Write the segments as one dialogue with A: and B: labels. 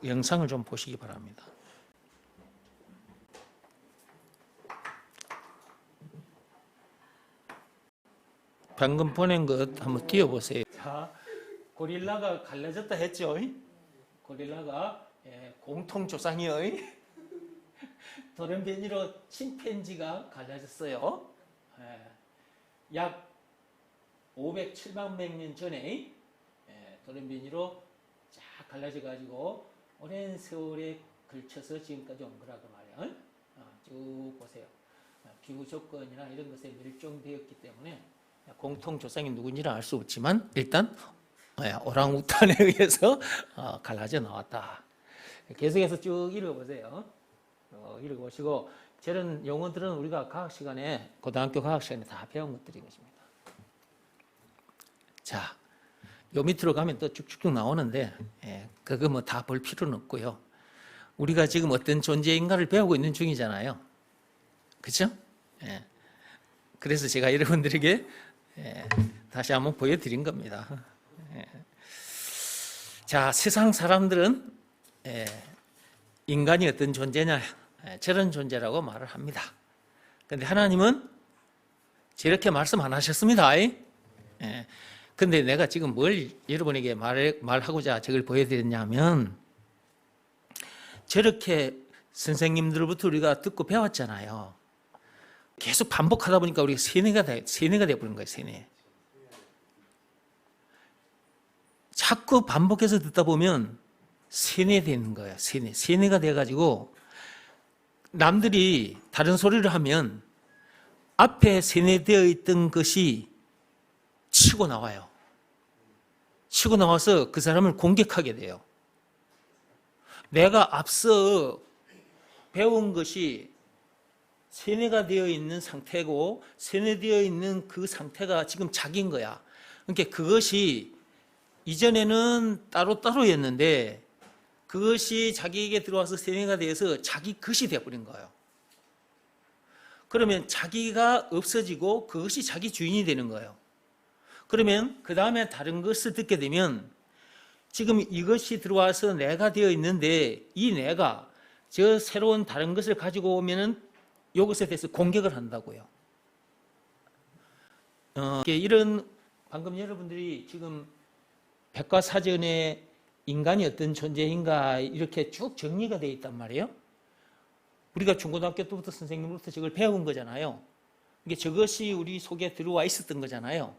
A: 영상을 좀 보시기 바랍니다. 방금 보낸 것 한번 띄워보세요. 자, 고릴라가 갈라졌다 했죠. 고릴라가 공통조상이요. 돌연변이로 침팬지가 갈라졌어요. 약 507만 년 전에 돌연변이로 쫙 갈라져가지고 오랜 세월에 걸쳐서 지금까지 온 거라고 말이에요. 쭉 보세요. 기후 조건이나 이런 것에 멸종되었기 때문에 공통조상이 누군지는 알 수 없지만 일단 오랑우탄에 의해서 갈라져 나왔다. 계속해서 쭉 읽어보세요. 읽어보시고 저런 용어들은 우리가 과학 시간에 고등학교 과학 시간에 다 배운 것들인 것입니다. 자, 요 밑으로 가면 또 쭉쭉쭉 나오는데 그거 뭐 다 볼 필요는 없고요. 우리가 지금 어떤 존재인가를 배우고 있는 중이잖아요. 그렇죠? 그래서 제가 여러분들에게 다시 한번 보여드린 겁니다. 자, 세상 사람들은 인간이 어떤 존재냐, 저런 존재라고 말을 합니다. 그런데 하나님은 저렇게 말씀 안 하셨습니다. 근데 내가 지금 뭘 여러분에게 말하고자 저걸 보여드렸냐면, 저렇게 선생님들로부터 우리가 듣고 배웠잖아요. 계속 반복하다 보니까 우리가 세뇌가 되어버린 거예요. 세뇌. 자꾸 반복해서 듣다 보면 세뇌되는 거예요. 세뇌가 돼가지고 남들이 다른 소리를 하면 앞에 세뇌되어 있던 것이 치고 나와요. 치고 나와서 그 사람을 공격하게 돼요. 내가 앞서 배운 것이 세뇌가 되어 있는 상태고, 세뇌되어 있는 그 상태가 지금 자기인 거야. 그러니까 그것이 이전에는 따로따로였는데 그것이 자기에게 들어와서 세뇌가 되어서 자기 것이 되어버린 거예요. 그러면 자기가 없어지고 그것이 자기 주인이 되는 거예요. 그러면 그 다음에 다른 것을 듣게 되면 지금 이것이 들어와서 내가 되어 있는데 이 내가 저 새로운 다른 것을 가지고 오면은 이것에 대해서 공격을 한다고요. 이런 방금 여러분들이 지금 백과사전에 인간이 어떤 존재인가 이렇게 쭉 정리가 되어 있단 말이에요. 우리가 중고등학교 때부터 선생님으로부터 저걸 배운 거잖아요. 이게 저것이 우리 속에 들어와 있었던 거잖아요.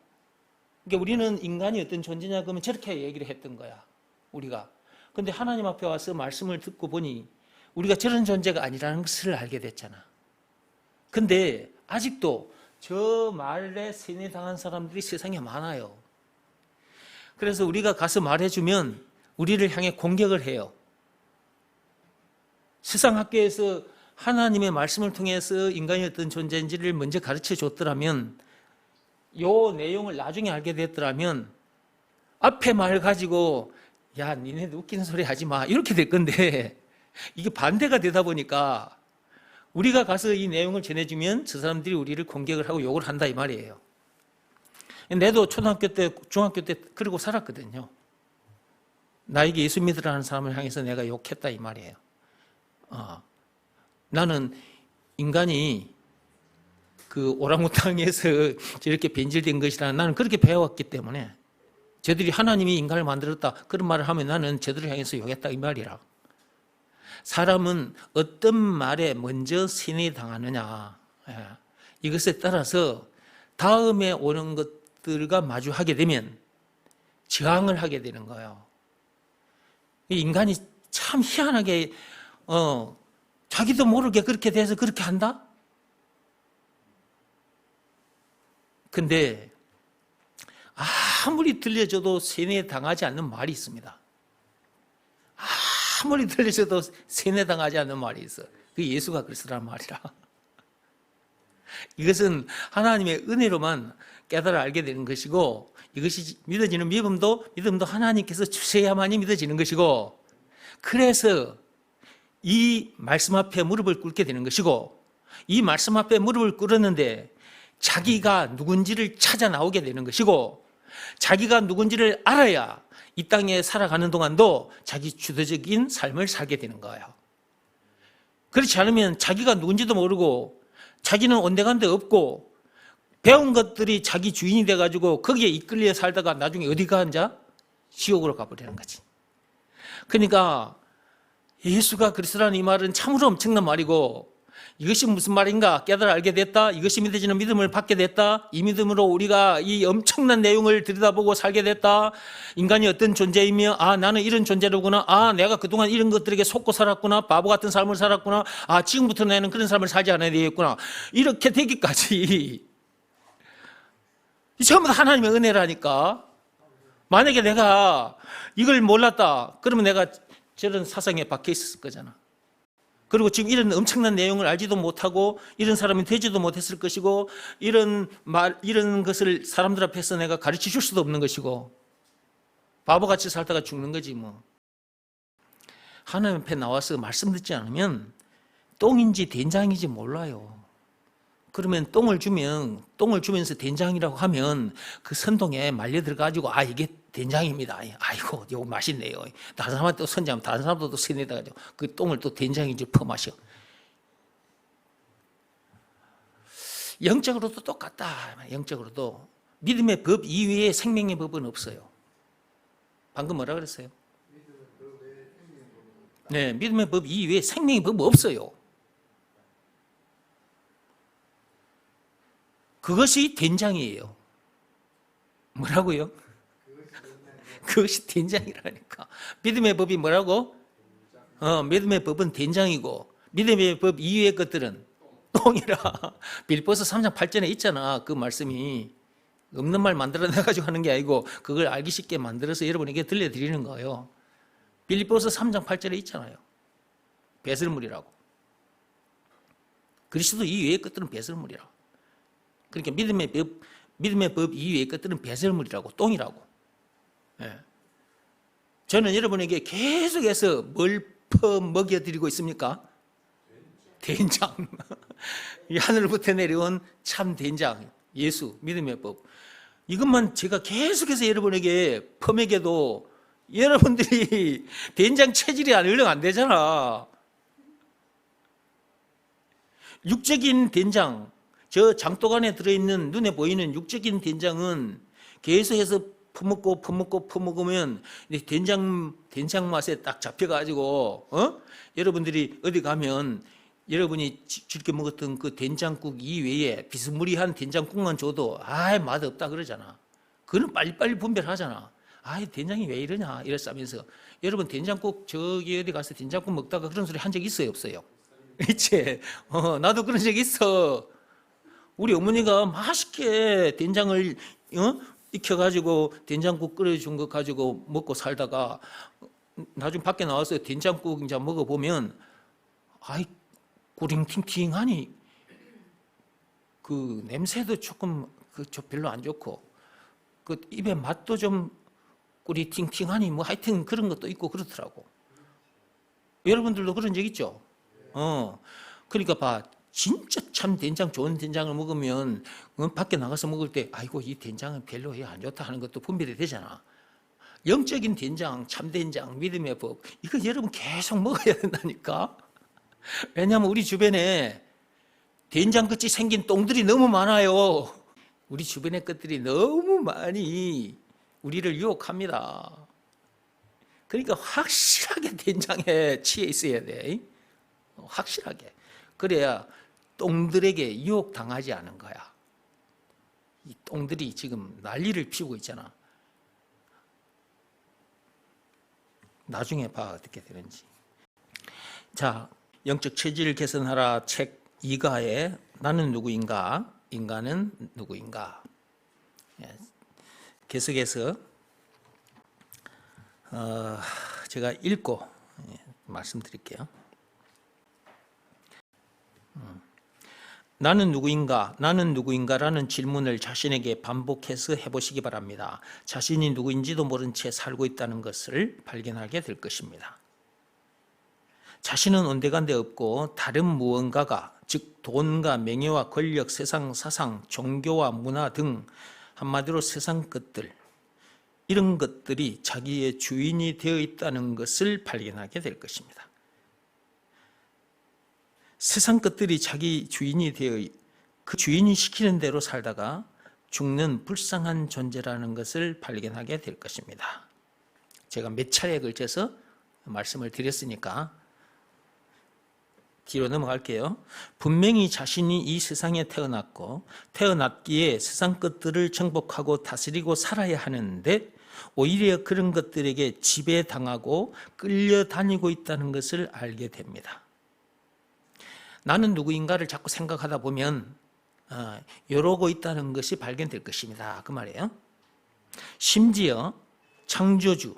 A: 그러니까 우리는 인간이 어떤 존재냐 그러면 저렇게 얘기를 했던 거야, 우리가. 그런데 하나님 앞에 와서 말씀을 듣고 보니 우리가 저런 존재가 아니라는 것을 알게 됐잖아. 근데 아직도 저 말에 세뇌당한 사람들이 세상에 많아요. 그래서 우리가 가서 말해주면 우리를 향해 공격을 해요. 세상 학교에서 하나님의 말씀을 통해서 인간이 어떤 존재인지를 먼저 가르쳐 줬더라면, 요 내용을 나중에 알게 됐더라면 앞에 말 가지고 야, 니네들 웃기는 소리 하지 마 이렇게 될 건데, 이게 반대가 되다 보니까 우리가 가서 이 내용을 전해주면 저 사람들이 우리를 공격을 하고 욕을 한다 이 말이에요. 내도 초등학교 때, 중학교 때 그러고 살았거든요. 나에게 예수 믿으라는 사람을 향해서 내가 욕했다 이 말이에요. 나는 인간이 그 오랑우탕에서 저렇게 변질된 것이라 나는 그렇게 배웠기 때문에, 저들이 하나님이 인간을 만들었다 그런 말을 하면 나는 저들을 향해서 욕했다 이 말이라. 사람은 어떤 말에 먼저 세뇌당하느냐, 이것에 따라서 다음에 오는 것들과 마주하게 되면 저항을 하게 되는 거예요. 인간이 참 희한하게 자기도 모르게 그렇게 돼서 그렇게 한다? 근데 아무리 들려줘도 세뇌당하지 않는 말이 있습니다. 아무리 들려줘도 세뇌당하지 않는 말이 있어. 그게 예수가 그리스도란 말이라. 이것은 하나님의 은혜로만 깨달아 알게 되는 것이고, 이것이 믿어지는 믿음도 하나님께서 주셔야만이 믿어지는 것이고, 그래서 이 말씀 앞에 무릎을 꿇게 되는 것이고, 이 말씀 앞에 무릎을 꿇었는데 자기가 누군지를 찾아 나오게 되는 것이고, 자기가 누군지를 알아야 이 땅에 살아가는 동안도 자기 주도적인 삶을 살게 되는 거예요. 그렇지 않으면 자기가 누군지도 모르고 자기는 온데간데 없고 배운 것들이 자기 주인이 돼가지고 거기에 이끌려 살다가 나중에 어디 가 앉아? 지옥으로 가버리는 거지. 그러니까 예수가 그리스도라는 이 말은 참으로 엄청난 말이고, 이것이 무슨 말인가 깨달아 알게 됐다. 이것이 믿어지는 믿음을 받게 됐다. 이 믿음으로 우리가 이 엄청난 내용을 들여다보고 살게 됐다. 인간이 어떤 존재이며, 아, 나는 이런 존재로구나. 아, 내가 그동안 이런 것들에게 속고 살았구나. 바보 같은 삶을 살았구나. 아, 지금부터 나는 그런 삶을 살지 않아야 되겠구나. 이렇게 되기까지 전부 다 하나님의 은혜라니까. 만약에 내가 이걸 몰랐다, 그러면 내가 저런 사상에 박혀 있었을 거잖아. 그리고 지금 이런 엄청난 내용을 알지도 못하고 이런 사람이 되지도 못했을 것이고, 이런 것을 사람들 앞에서 내가 가르쳐 줄 수도 없는 것이고, 바보같이 살다가 죽는 거지 뭐. 하나님 앞에 나와서 말씀 듣지 않으면 똥인지 된장인지 몰라요. 그러면 똥을 주면서 된장이라고 하면 그 선동에 말려 들어가지고, 아, 이게 된장입니다. 아이고, 이거 맛있네요. 다른 사람한테 또 선장하면 다른 사람도 또 세뇌돼가지고 그 똥을 또 된장인지 퍼마셔. 영적으로도 똑같다. 영적으로도 믿음의 법 이외에 생명의 법은 없어요. 방금 뭐라 그랬어요? 네, 믿음의 법 이외에 생명의 법 없어요. 그것이 된장이에요. 뭐라고요? 그것이 된장이라니까. 믿음의 법이 뭐라고? 믿음의 법은 된장이고, 믿음의 법 이외의 것들은 똥이라. 빌립보서 3장 8절에 있잖아. 그 말씀이. 없는 말 만들어내가지고 하는 게 아니고 그걸 알기 쉽게 만들어서 여러분에게 들려드리는 거예요. 빌립보서 3장 8절에 있잖아요. 배설물이라고. 그리스도 이외의 것들은 배설물이라고. 그러니까 믿음의 법 이외의 것들은 배설물이라고, 똥이라고. 예. 저는 여러분에게 계속해서 뭘 퍼먹여드리고 있습니까? 된장. 이 하늘부터 내려온 참 된장, 예수, 믿음의 법. 이것만 제가 계속해서 여러분에게 퍼먹여도 여러분들이 된장 체질이 얼른 안 되잖아. 육적인 된장, 저 장독 안에 들어있는 눈에 보이는 육적인 된장은 계속해서 퍼먹으면 된장 맛에 딱 잡혀가지고, 여러분들이 어디 가면 여러분이 즐겨 먹었던 그 된장국 이외에 비스무리한 된장국만 줘도 아이 맛없다 그러잖아. 그는 빨리빨리 분별하잖아. 아이 된장이 왜 이러냐 이랬으면서. 여러분 된장국 저기 어디 가서 된장국 먹다가 그런 소리 한 적 있어요 없어요? 있지. 나도 그런 적 있어. 우리 어머니가 맛있게 된장을 익혀가지고 된장국 끓여준 거 가지고 먹고 살다가 나중에 밖에 나와서 된장국 이제 먹어보면, 아이 꾸링팅팅하니 그 냄새도 조금 별로 안 좋고 그 입에 맛도 좀 꾸리팅팅하니 뭐 하여튼 그런 것도 있고 그렇더라고. 여러분들도 그런 적 있죠? 그러니까 봐. 진짜 참 된장, 좋은 된장을 먹으면 밖에 나가서 먹을 때 아이고 이 된장은 별로 안 좋다 하는 것도 분별이 되잖아. 영적인 된장, 참 된장, 믿음의 법, 이거 여러분 계속 먹어야 된다니까. 왜냐하면 우리 주변에 된장같이 생긴 똥들이 너무 많아요. 우리 주변의 것들이 너무 많이 우리를 유혹합니다. 그러니까 확실하게 된장에 취해 있어야 돼. 확실하게. 그래야 똥들에게 유혹당하지 않은 거야. 이 똥들이 지금 난리를 피우고 있잖아. 나중에 봐 어떻게 되는지. 자, 영적 체질 개선하라 책 2가에 나는 누구인가? 인간은 누구인가? 계속해서 제가 읽고 말씀드릴게요. 나는 누구인가? 나는 누구인가라는 질문을 자신에게 반복해서 해보시기 바랍니다. 자신이 누구인지도 모른 채 살고 있다는 것을 발견하게 될 것입니다. 자신은 온데간데 없고 다른 무언가가, 즉 돈과 명예와 권력, 세상, 사상, 종교와 문화 등 한마디로 세상 것들, 이런 것들이 자기의 주인이 되어 있다는 것을 발견하게 될 것입니다. 세상 것들이 자기 주인이 되어 그 주인이 시키는 대로 살다가 죽는 불쌍한 존재라는 것을 발견하게 될 것입니다. 제가 몇 차례에 걸쳐서 말씀을 드렸으니까 뒤로 넘어갈게요. 분명히 자신이 이 세상에 태어났고 태어났기에 세상 것들을 정복하고 다스리고 살아야 하는데 오히려 그런 것들에게 지배당하고 끌려다니고 있다는 것을 알게 됩니다. 나는 누구인가를 자꾸 생각하다 보면 이러고 있다는 것이 발견될 것입니다. 그 말이에요. 심지어 창조주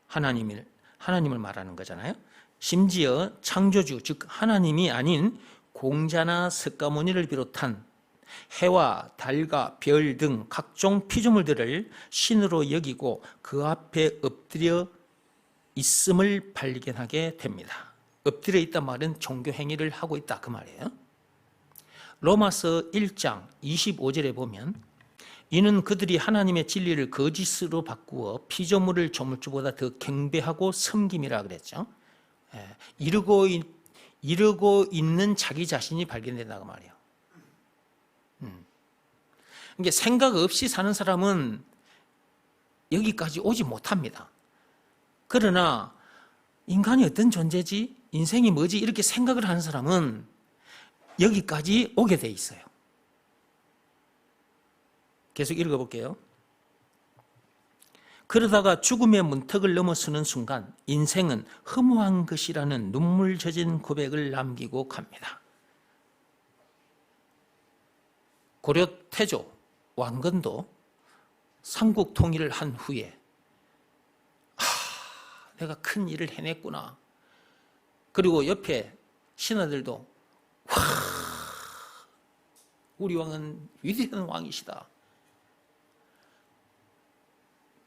A: 하나님을 말하는 거잖아요. 심지어 창조주 즉 하나님이 아닌 공자나 석가모니를 비롯한 해와 달과 별 등 각종 피조물들을 신으로 여기고 그 앞에 엎드려 있음을 발견하게 됩니다. 엎드려 있단 말은 종교 행위를 하고 있다 그 말이에요. 로마서 1장 25절에 보면 이는 그들이 하나님의 진리를 거짓으로 바꾸어 피조물을 조물주보다 더 경배하고 섬김이라 그랬죠. 이르고 있는 자기 자신이 발견된다고 말이에요. 이게 생각 없이 사는 사람은 여기까지 오지 못합니다. 그러나 인간이 어떤 존재지? 인생이 뭐지? 이렇게 생각을 하는 사람은 여기까지 오게 돼 있어요. 계속 읽어볼게요. 그러다가 죽음의 문턱을 넘어서는 순간 인생은 허무한 것이라는 눈물 젖은 고백을 남기고 갑니다. 고려 태조 왕건도 삼국 통일을 한 후에 내가 큰 일을 해냈구나. 그리고 옆에 신하들도 우리 왕은 위대한 왕이시다.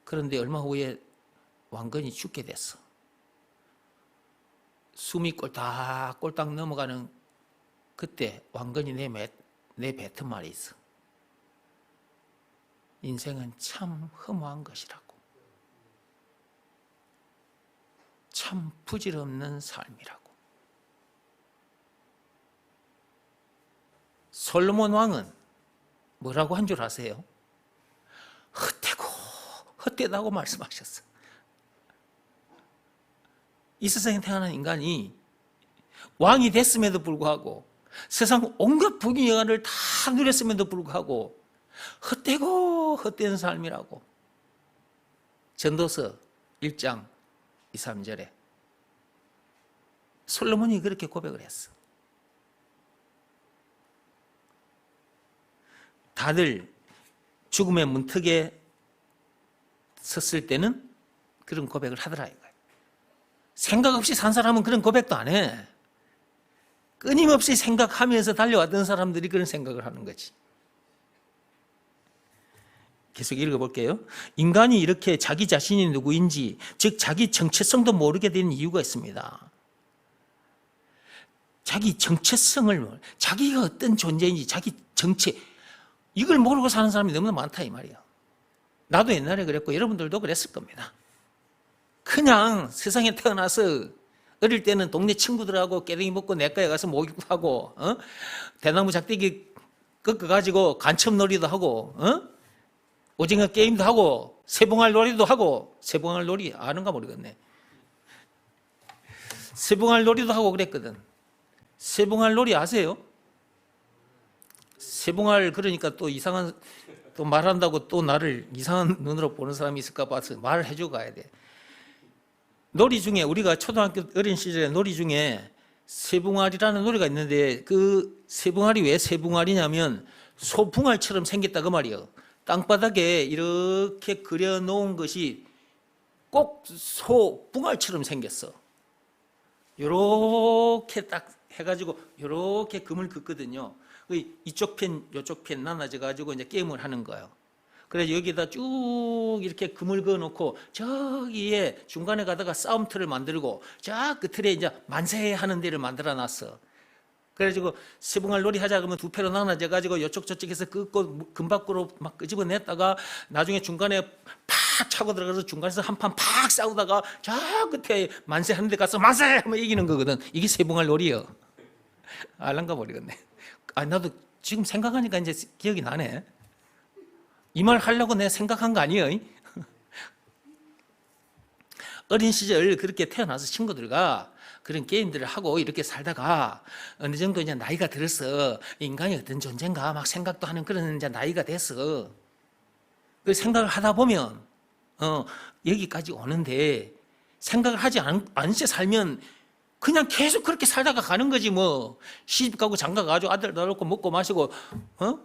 A: 그런데 얼마 후에 왕건이 죽게 됐어. 숨이 꼴딱꼴딱 넘어가는 그때 왕건이 내 뱉은 말이 있어. 인생은 참 허무한 것이라고. 참 부질없는 삶이라고. 솔로몬 왕은 뭐라고 한 줄 아세요? 헛되고 헛되다고 말씀하셨어. 이 세상에 태어난 인간이 왕이 됐음에도 불구하고 세상 온갖 부귀영화를 다 누렸음에도 불구하고 헛되고 헛된 삶이라고. 전도서 1장 2, 3절에 솔로몬이 그렇게 고백을 했어. 다들 죽음의 문턱에 섰을 때는 그런 고백을 하더라 이거예요. 생각 없이 산 사람은 그런 고백도 안 해. 끊임없이 생각하면서 달려왔던 사람들이 그런 생각을 하는 거지. 계속 읽어볼게요. 인간이 이렇게 자기 자신이 누구인지, 즉 자기 정체성도 모르게 된 이유가 있습니다. 자기 정체성을, 자기가 어떤 존재인지, 자기 정체, 이걸 모르고 사는 사람이 너무나 많다 이 말이에요. 나도 옛날에 그랬고 여러분들도 그랬을 겁니다. 그냥 세상에 태어나서 어릴 때는 동네 친구들하고 깨댕이 먹고 내과에 가서 모기도 하고 대나무 작대기 꺾어가지고 간첩놀이도 하고 오징어 게임도 하고 세봉알 놀이도 하고. 세봉알 놀이 아는가 모르겠네. 세봉알 놀이도 하고 그랬거든. 세봉알 놀이 아세요? 세봉알 그러니까 또 이상한 또 말한다고 또 나를 이상한 눈으로 보는 사람이 있을까 봐서 말을 해주고 가야 돼. 놀이 중에 우리가 초등학교 어린 시절에 놀이 중에 세봉알이라는 놀이가 있는데 그 세봉알이 왜 세봉알이냐면 소붕알처럼 생겼다 그 말이에요. 땅바닥에 이렇게 그려놓은 것이 꼭 소붕알처럼 생겼어. 요렇게 딱 해가지고 요렇게 금을 긋거든요. 이쪽 편, 요쪽 편 나눠져가지고 이제 게임을 하는 거예요. 그래서 여기다 쭉 이렇게 금을 그어놓고 저기에 중간에 가다가 싸움터를 만들고 저 끝에 이제 만세하는 데를 만들어놨어. 그래가지고 세봉알 놀이 하자 그러면 두 패로 나눠져가지고 이쪽 저쪽에서 끄고 금 밖으로 막 끄집어냈다가 나중에 중간에 팍 차고 들어가서 중간에서 한 판 팍 싸우다가 저 끝에 만세하는 데 가서 만세 하면 이기는 거거든. 이게 세봉할 놀이요. 알란가 모르겠네. 나도 지금 생각하니까 이제 기억이 나네. 이 말 하려고 내가 생각한 거 아니에요. 어린 시절 그렇게 태어나서 친구들과 그런 게임들을 하고 이렇게 살다가 어느 정도 이제 나이가 들어서 인간이 어떤 존재인가 막 생각도 하는 그런 이제 나이가 됐어. 그 생각을 하다 보면 여기까지 오는데 생각을 하지 않은 채 살면 그냥 계속 그렇게 살다가 가는 거지 뭐. 시집 가고 장가 가지고 아들 낳고 먹고 마시고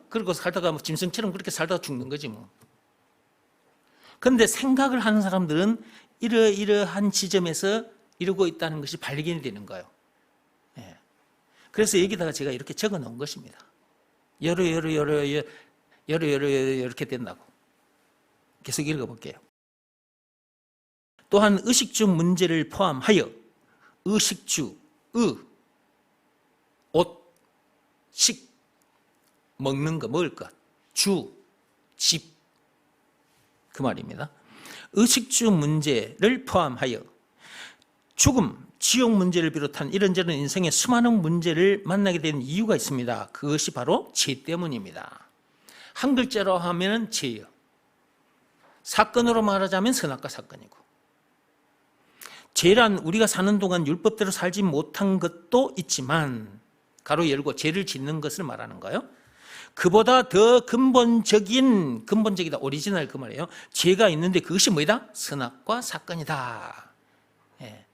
A: 그러고 살다가 뭐 짐승처럼 그렇게 살다가 죽는 거지 뭐. 그런데 생각을 하는 사람들은 이러한 지점에서 이러고 있다는 것이 발견이 되는 거예요. 예. 그래서 여기다가 제가 이렇게 적어 놓은 것입니다. 여러 이렇게 된다고. 계속 읽어볼게요. 또한 의식주 문제를 포함하여 의식주, 옷, 식, 먹는 거, 먹을 것, 주, 집, 그 말입니다. 의식주 문제를 포함하여 죽음, 지옥 문제를 비롯한 이런저런 인생의 수많은 문제를 만나게 된 이유가 있습니다. 그것이 바로 죄 때문입니다. 한 글자로 하면 죄요. 사건으로 말하자면 선악과 사건이고, 죄란 우리가 사는 동안 율법대로 살지 못한 것도 있지만, 가로 열고 죄를 짓는 것을 말하는 거예요. 그보다 더 근본적이다, 오리지널 그 말이에요. 죄가 있는데 그것이 뭐다? 선악과 사건이다. 예.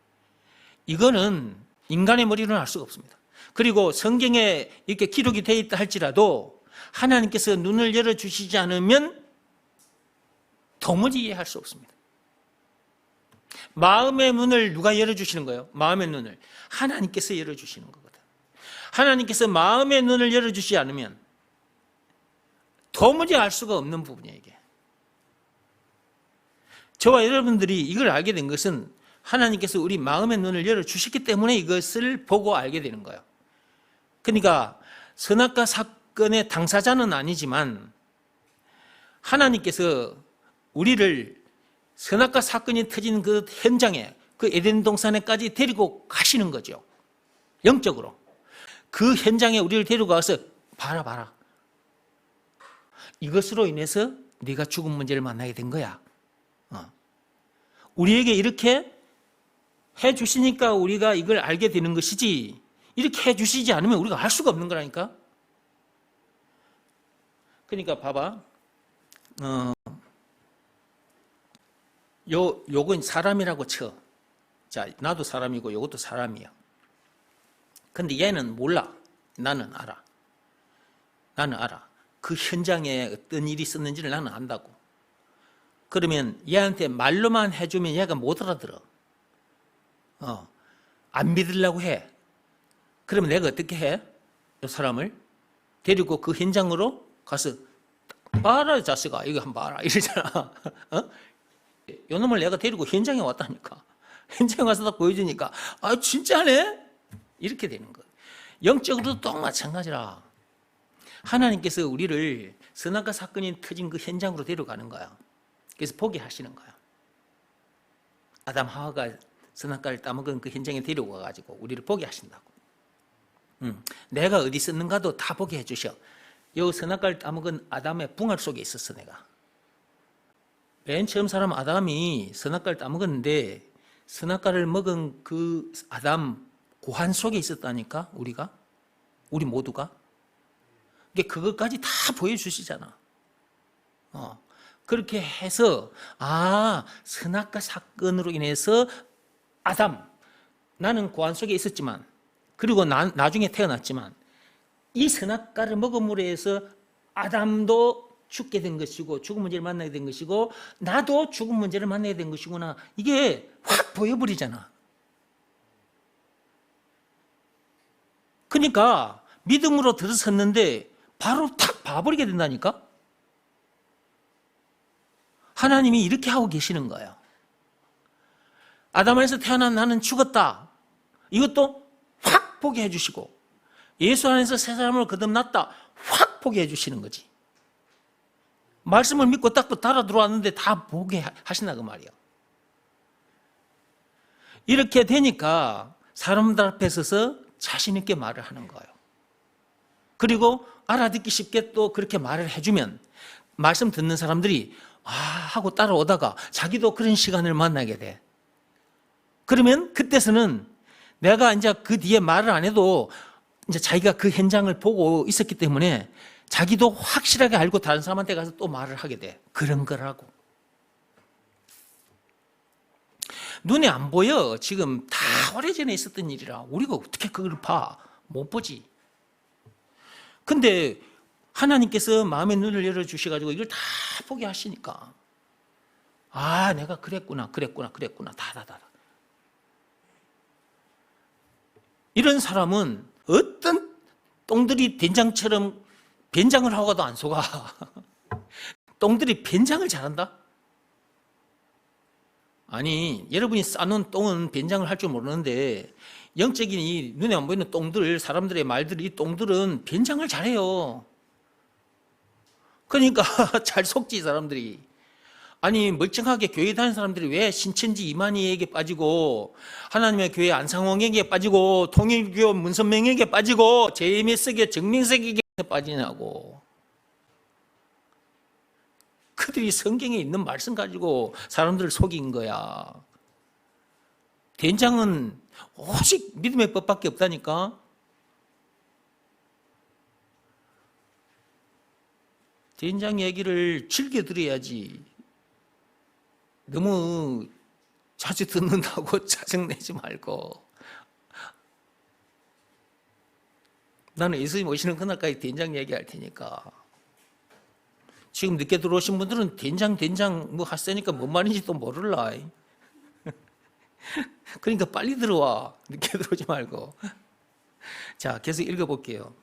A: 이거는 인간의 머리로는 알 수가 없습니다. 그리고 성경에 이렇게 기록이 되어 있다 할지라도 하나님께서 눈을 열어주시지 않으면 도무지 이해할 수 없습니다. 마음의 눈을 누가 열어주시는 거예요? 마음의 눈을 하나님께서 열어주시는 거거든. 하나님께서 마음의 눈을 열어주시지 않으면 도무지 알 수가 없는 부분이에요, 이게. 저와 여러분들이 이걸 알게 된 것은 하나님께서 우리 마음의 눈을 열어주셨기 때문에 이것을 보고 알게 되는 거예요. 그러니까 선악과 사건의 당사자는 아니지만 하나님께서 우리를 선악과 사건이 터진 그 현장에, 그 에덴 동산에까지 데리고 가시는 거죠. 영적으로. 그 현장에 우리를 데려가서 봐라. 이것으로 인해서 네가 죽음 문제를 만나게 된 거야. 우리에게 이렇게 해주시니까 우리가 이걸 알게 되는 것이지, 이렇게 해주시지 않으면 우리가 알 수가 없는 거라니까. 그러니까 봐봐. 요건 사람이라고 쳐. 자, 나도 사람이고 요것도 사람이야. 근데 얘는 몰라. 나는 알아. 그 현장에 어떤 일이 있었는지를 나는 안다고. 그러면 얘한테 말로만 해주면 얘가 못 알아들어. 안 믿으려고 해. 그러면 내가 어떻게 해? 이 사람을 데리고 그 현장으로 가서 봐라, 자식아, 이거 한번 봐라, 이러잖아. 요 놈을 내가 데리고 현장에 왔다니까. 현장에 와서 딱 보여주니까, 아, 진짜네? 이렇게 되는 거예요. 영적으로도 똑 마찬가지라. 하나님께서 우리를 선악과 사건이 터진 그 현장으로 데려가는 거야. 그래서 보게 하시는 거야. 아담 하와가 선악과를 따먹은 그 현장에 데려가가지고 우리를 보게 하신다고. 내가 어디 있었는가도 다 보게 해주셔. 요 선악과를 따먹은 아담의 붕알 속에 있었어, 내가. 맨 처음 사람 아담이 선악과를 따먹었는데 선악과를 먹은 그 아담 고한 속에 있었다니까, 우리 모두가. 그것까지 다 보여주시잖아. 그렇게 해서, 선악과 사건으로 인해서 아담, 나는 고안 속에 있었지만, 그리고 나중에 태어났지만, 이 선악과를 먹음으로 해서 아담도 죽게 된 것이고, 죽음 문제를 만나게 된 것이고, 나도 죽음 문제를 만나게 된 것이구나. 이게 확 보여버리잖아. 그러니까 믿음으로 들어섰는데 바로 탁 봐버리게 된다니까? 하나님이 이렇게 하고 계시는 거예요. 아담 안에서 태어난 나는 죽었다. 이것도 확 보게 해주시고, 예수 안에서 새 사람을 거듭났다. 확 보게 해주시는 거지. 말씀을 믿고 딱 달아 들어왔는데 다 보게 하신다 그 말이에요. 이렇게 되니까 사람들 앞에 서서 자신 있게 말을 하는 거예요. 그리고 알아듣기 쉽게 또 그렇게 말을 해주면 말씀 듣는 사람들이 하고 따라오다가 자기도 그런 시간을 만나게 돼. 그러면 그때서는 내가 이제 그 뒤에 말을 안 해도 이제 자기가 그 현장을 보고 있었기 때문에 자기도 확실하게 알고 다른 사람한테 가서 또 말을 하게 돼. 그런 거라고. 눈에 안 보여. 지금 다 오래전에 있었던 일이라 우리가 어떻게 그걸 봐? 못 보지. 근데 하나님께서 마음의 눈을 열어주셔가지고 이걸 다 보게 하시니까 내가 그랬구나. 다. 이런 사람은 어떤 똥들이 된장처럼 변장을 하고도 안 속아. 똥들이 변장을 잘한다? 아니, 여러분이 싸놓은 똥은 변장을 할 줄 모르는데 영적인 이 눈에 안 보이는 똥들, 사람들의 말들, 이 똥들은 변장을 잘해요. 그러니까 잘 속지 사람들이. 아니 멀쩡하게 교회 다니는 사람들이 왜 신천지 이만희에게 빠지고 하나님의 교회 안상홍에게 빠지고 통일교 문선명에게 빠지고 JMS교 정명석에게 빠지냐고. 그들이 성경에 있는 말씀 가지고 사람들을 속인 거야. 된장은 오직 믿음의 법밖에 없다니까. 된장 얘기를 즐겨 들어야지. 너무 자주 듣는다고 짜증내지 말고. 나는 예수님 오시는 그날까지 된장 얘기할 테니까. 지금 늦게 들어오신 분들은 된장 뭐 하세니까 뭔 말인지도 모를라. 그러니까 빨리 들어와. 늦게 들어오지 말고. 자, 계속 읽어볼게요.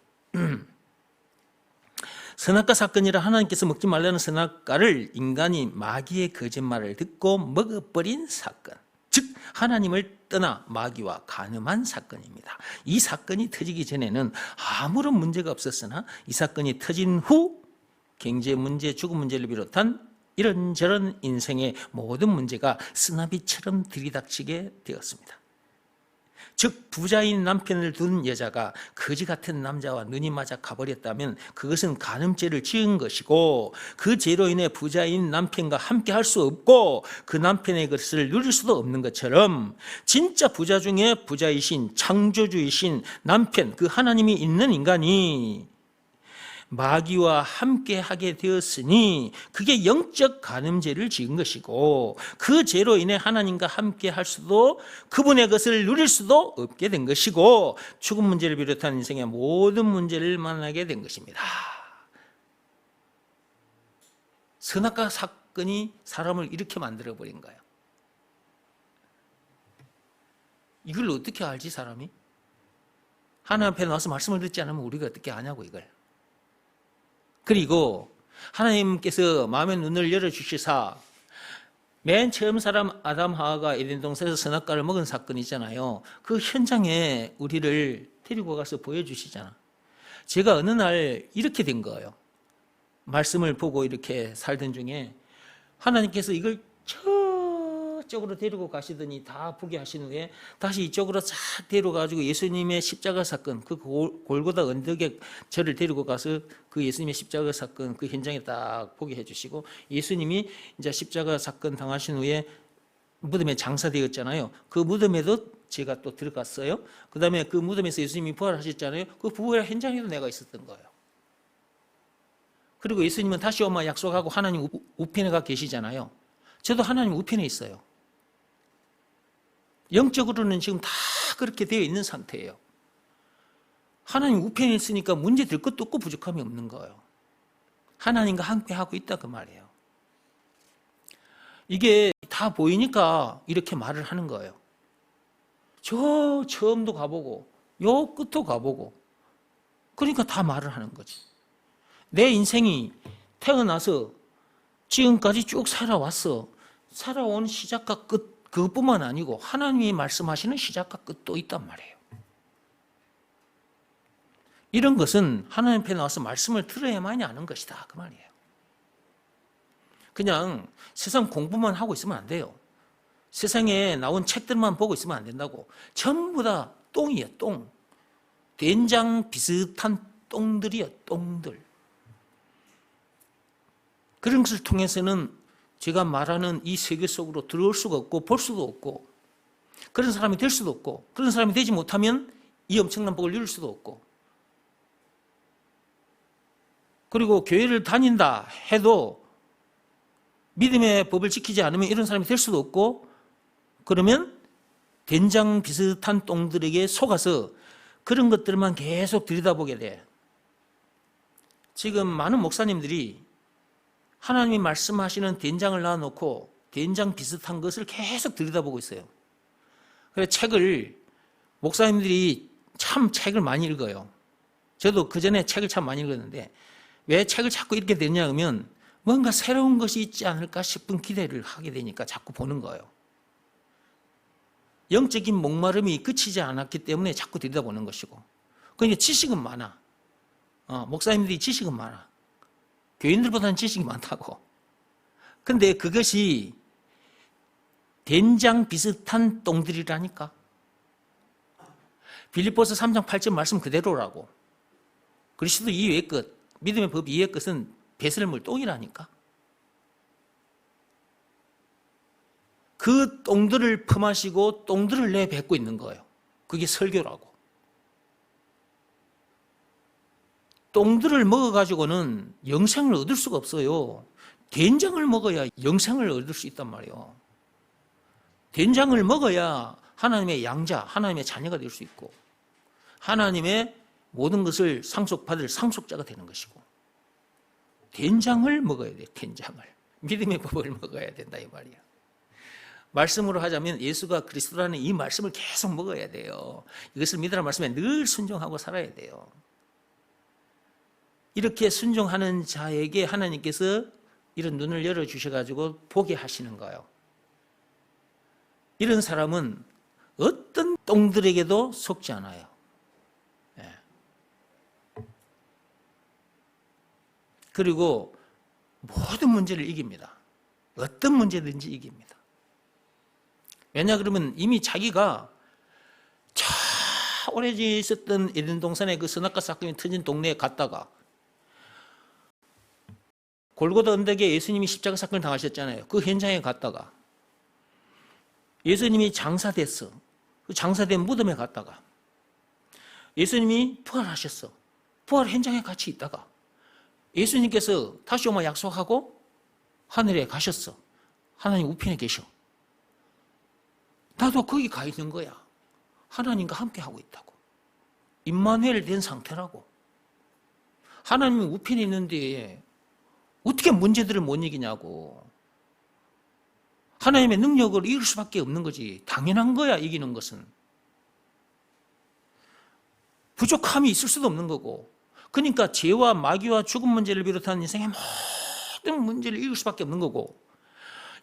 A: 선악과 사건이라 하나님께서 먹지 말라는 선악과를 인간이 마귀의 거짓말을 듣고 먹어버린 사건. 즉 하나님을 떠나 마귀와 간음한 사건입니다. 이 사건이 터지기 전에는 아무런 문제가 없었으나 이 사건이 터진 후 경제 문제, 죽음 문제를 비롯한 이런저런 인생의 모든 문제가 쓰나미처럼 들이닥치게 되었습니다. 즉 부자인 남편을 둔 여자가 거지 같은 남자와 눈이 맞아 가버렸다면 그것은 간음죄를 지은 것이고 그 죄로 인해 부자인 남편과 함께 할 수 없고 그 남편의 것을 누릴 수도 없는 것처럼 진짜 부자 중에 부자이신 창조주이신 남편, 그 하나님이 있는 인간이 마귀와 함께 하게 되었으니 그게 영적 간음죄를 지은 것이고 그 죄로 인해 하나님과 함께 할 수도 그분의 것을 누릴 수도 없게 된 것이고 죽음 문제를 비롯한 인생의 모든 문제를 만나게 된 것입니다. 선악과 사건이 사람을 이렇게 만들어버린 거예요. 이걸 어떻게 알지 사람이? 하나님 앞에 나와서 말씀을 듣지 않으면 우리가 어떻게 아냐고 이걸. 그리고 하나님께서 마음의 눈을 열어주시사 맨 처음 사람 아담 하와가 에덴 동산에서 선악과를 먹은 사건이 있잖아요. 그 현장에 우리를 데리고 가서 보여주시잖아. 제가 어느 날 이렇게 된 거예요. 말씀을 보고 이렇게 살던 중에 하나님께서 이걸 저쪽으로 데리고 가시더니 다 보게 하신 후에 다시 이쪽으로 싹 데려가지고 예수님의 십자가 사건, 그 골고다 언덕에 저를 데리고 가서 그 예수님의 십자가 사건 그 현장에 딱 보게 해주시고 예수님이 이제 십자가 사건 당하신 후에 무덤에 장사되었잖아요. 그 무덤에도 제가 또 들어갔어요. 그 다음에 그 무덤에서 예수님이 부활하셨잖아요. 그 부활 현장에도 내가 있었던 거예요. 그리고 예수님은 다시 오마 약속하고 하나님 우편에 가 계시잖아요. 저도 하나님 우편에 있어요. 영적으로는 지금 다 그렇게 되어 있는 상태예요. 하나님 우편에 있으니까 문제 될 것도 없고 부족함이 없는 거예요. 하나님과 함께 하고 있다 그 말이에요. 이게 다 보이니까 이렇게 말을 하는 거예요. 저 처음도 가보고 요 끝도 가보고 그러니까 다 말을 하는 거지. 내 인생이 태어나서 지금까지 쭉 살아왔어. 살아온 시작과 끝 그것뿐만 아니고 하나님이 말씀하시는 시작과 끝도 있단 말이에요. 이런 것은 하나님 앞에 나와서 말씀을 들어야만이 아는 것이다 그 말이에요. 그냥 세상 공부만 하고 있으면 안 돼요. 세상에 나온 책들만 보고 있으면 안 된다고. 전부 다 똥이에요, 똥. 된장 비슷한 똥들이에요, 똥들. 그런 것을 통해서는 제가 말하는 이 세계 속으로 들어올 수가 없고 볼 수도 없고 그런 사람이 될 수도 없고 그런 사람이 되지 못하면 이 엄청난 복을 이룰 수도 없고 그리고 교회를 다닌다 해도 믿음의 법을 지키지 않으면 이런 사람이 될 수도 없고 그러면 된장 비슷한 똥들에게 속아서 그런 것들만 계속 들여다보게 돼. 지금 많은 목사님들이 하나님이 말씀하시는 된장을 놔놓고 된장 비슷한 것을 계속 들여다보고 있어요. 그래서 책을 목사님들이 참 책을 많이 읽어요. 저도 그전에 책을 참 많이 읽었는데 왜 책을 자꾸 읽게 되냐 하면 뭔가 새로운 것이 있지 않을까 싶은 기대를 하게 되니까 자꾸 보는 거예요. 영적인 목마름이 끝이지 않았기 때문에 자꾸 들여다보는 것이고 그러니까 지식은 많아. 목사님들이 지식은 많아. 교인들보다는 지식이 많다고. 근데 그것이 된장 비슷한 똥들이라니까. 빌립보서 3장 8절 말씀 그대로라고. 그리스도 이외의 것, 믿음의 법 이외의 것은 배설물 똥이라니까. 그 똥들을 품으시고 똥들을 내뱉고 있는 거예요. 그게 설교라고. 똥들을 먹어가지고는 영생을 얻을 수가 없어요. 된장을 먹어야 영생을 얻을 수 있단 말이에요. 된장을 먹어야 하나님의 양자, 하나님의 자녀가 될 수 있고 하나님의 모든 것을 상속받을 상속자가 되는 것이고 된장을 먹어야 돼, 된장을. 믿음의 법을 먹어야 된다 이 말이야. 말씀으로 하자면 예수가 그리스도라는 이 말씀을 계속 먹어야 돼요. 이것을 믿으라는 말씀에 늘 순종하고 살아야 돼요. 이렇게 순종하는 자에게 하나님께서 이런 눈을 열어주셔가지고 보게 하시는 거예요. 이런 사람은 어떤 똥들에게도 속지 않아요. 예. 그리고 모든 문제를 이깁니다. 어떤 문제든지 이깁니다. 왜냐 그러면 이미 자기가 저 오래전에 있었던 에덴 동산의 그 선악과 사건이 터진 동네에 갔다가 골고다 언덕에 예수님이 십자가 사건을 당하셨잖아요. 그 현장에 갔다가 예수님이 장사됐어. 그 장사된 무덤에 갔다가 예수님이 부활하셨어. 부활 현장에 같이 있다가 예수님께서 다시 오마 약속하고 하늘에 가셨어. 하나님 우편에 계셔. 나도 거기 가 있는 거야. 하나님과 함께 하고 있다고. 임마누엘 된 상태라고. 하나님이 우편에 있는데 어떻게 문제들을 못 이기냐고. 하나님의 능력을 이길 수밖에 없는 거지. 당연한 거야, 이기는 것은. 부족함이 있을 수도 없는 거고. 그러니까 죄와 마귀와 죽음 문제를 비롯한 인생의 모든 문제를 이길 수밖에 없는 거고,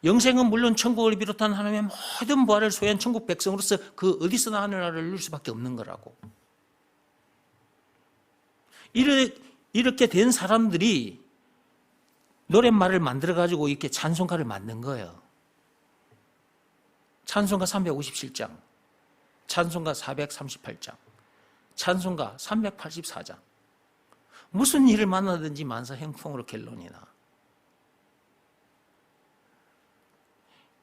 A: 영생은 물론 천국을 비롯한 하나님의 모든 부활을 소유한 천국 백성으로서 그 어디서나 하늘나라를 이룰 수밖에 없는 거라고. 이렇게 된 사람들이 노랫말을 만들어가지고 이렇게 찬송가를 만든 거예요. 찬송가 357장, 찬송가 438장, 찬송가 384장. 무슨 일을 만나든지 만사 형통으로 갤론이나.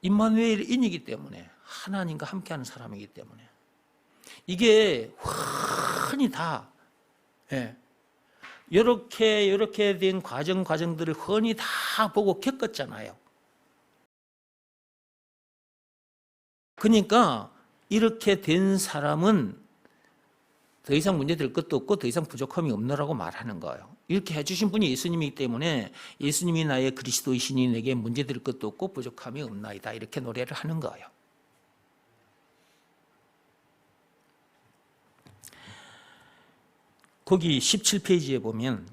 A: 임마누엘인이기 때문에, 하나님과 함께하는 사람이기 때문에 이게 흔히 다 이렇게 된 과정들을 흔히 다 보고 겪었잖아요. 그러니까 이렇게 된 사람은 더 이상 문제될 것도 없고 더 이상 부족함이 없노라고 말하는 거예요. 이렇게 해주신 분이 예수님이기 때문에 예수님이 나의 그리스도이시니 내게 문제될 것도 없고 부족함이 없나이다, 이렇게 노래를 하는 거예요. 거기 17페이지에 보면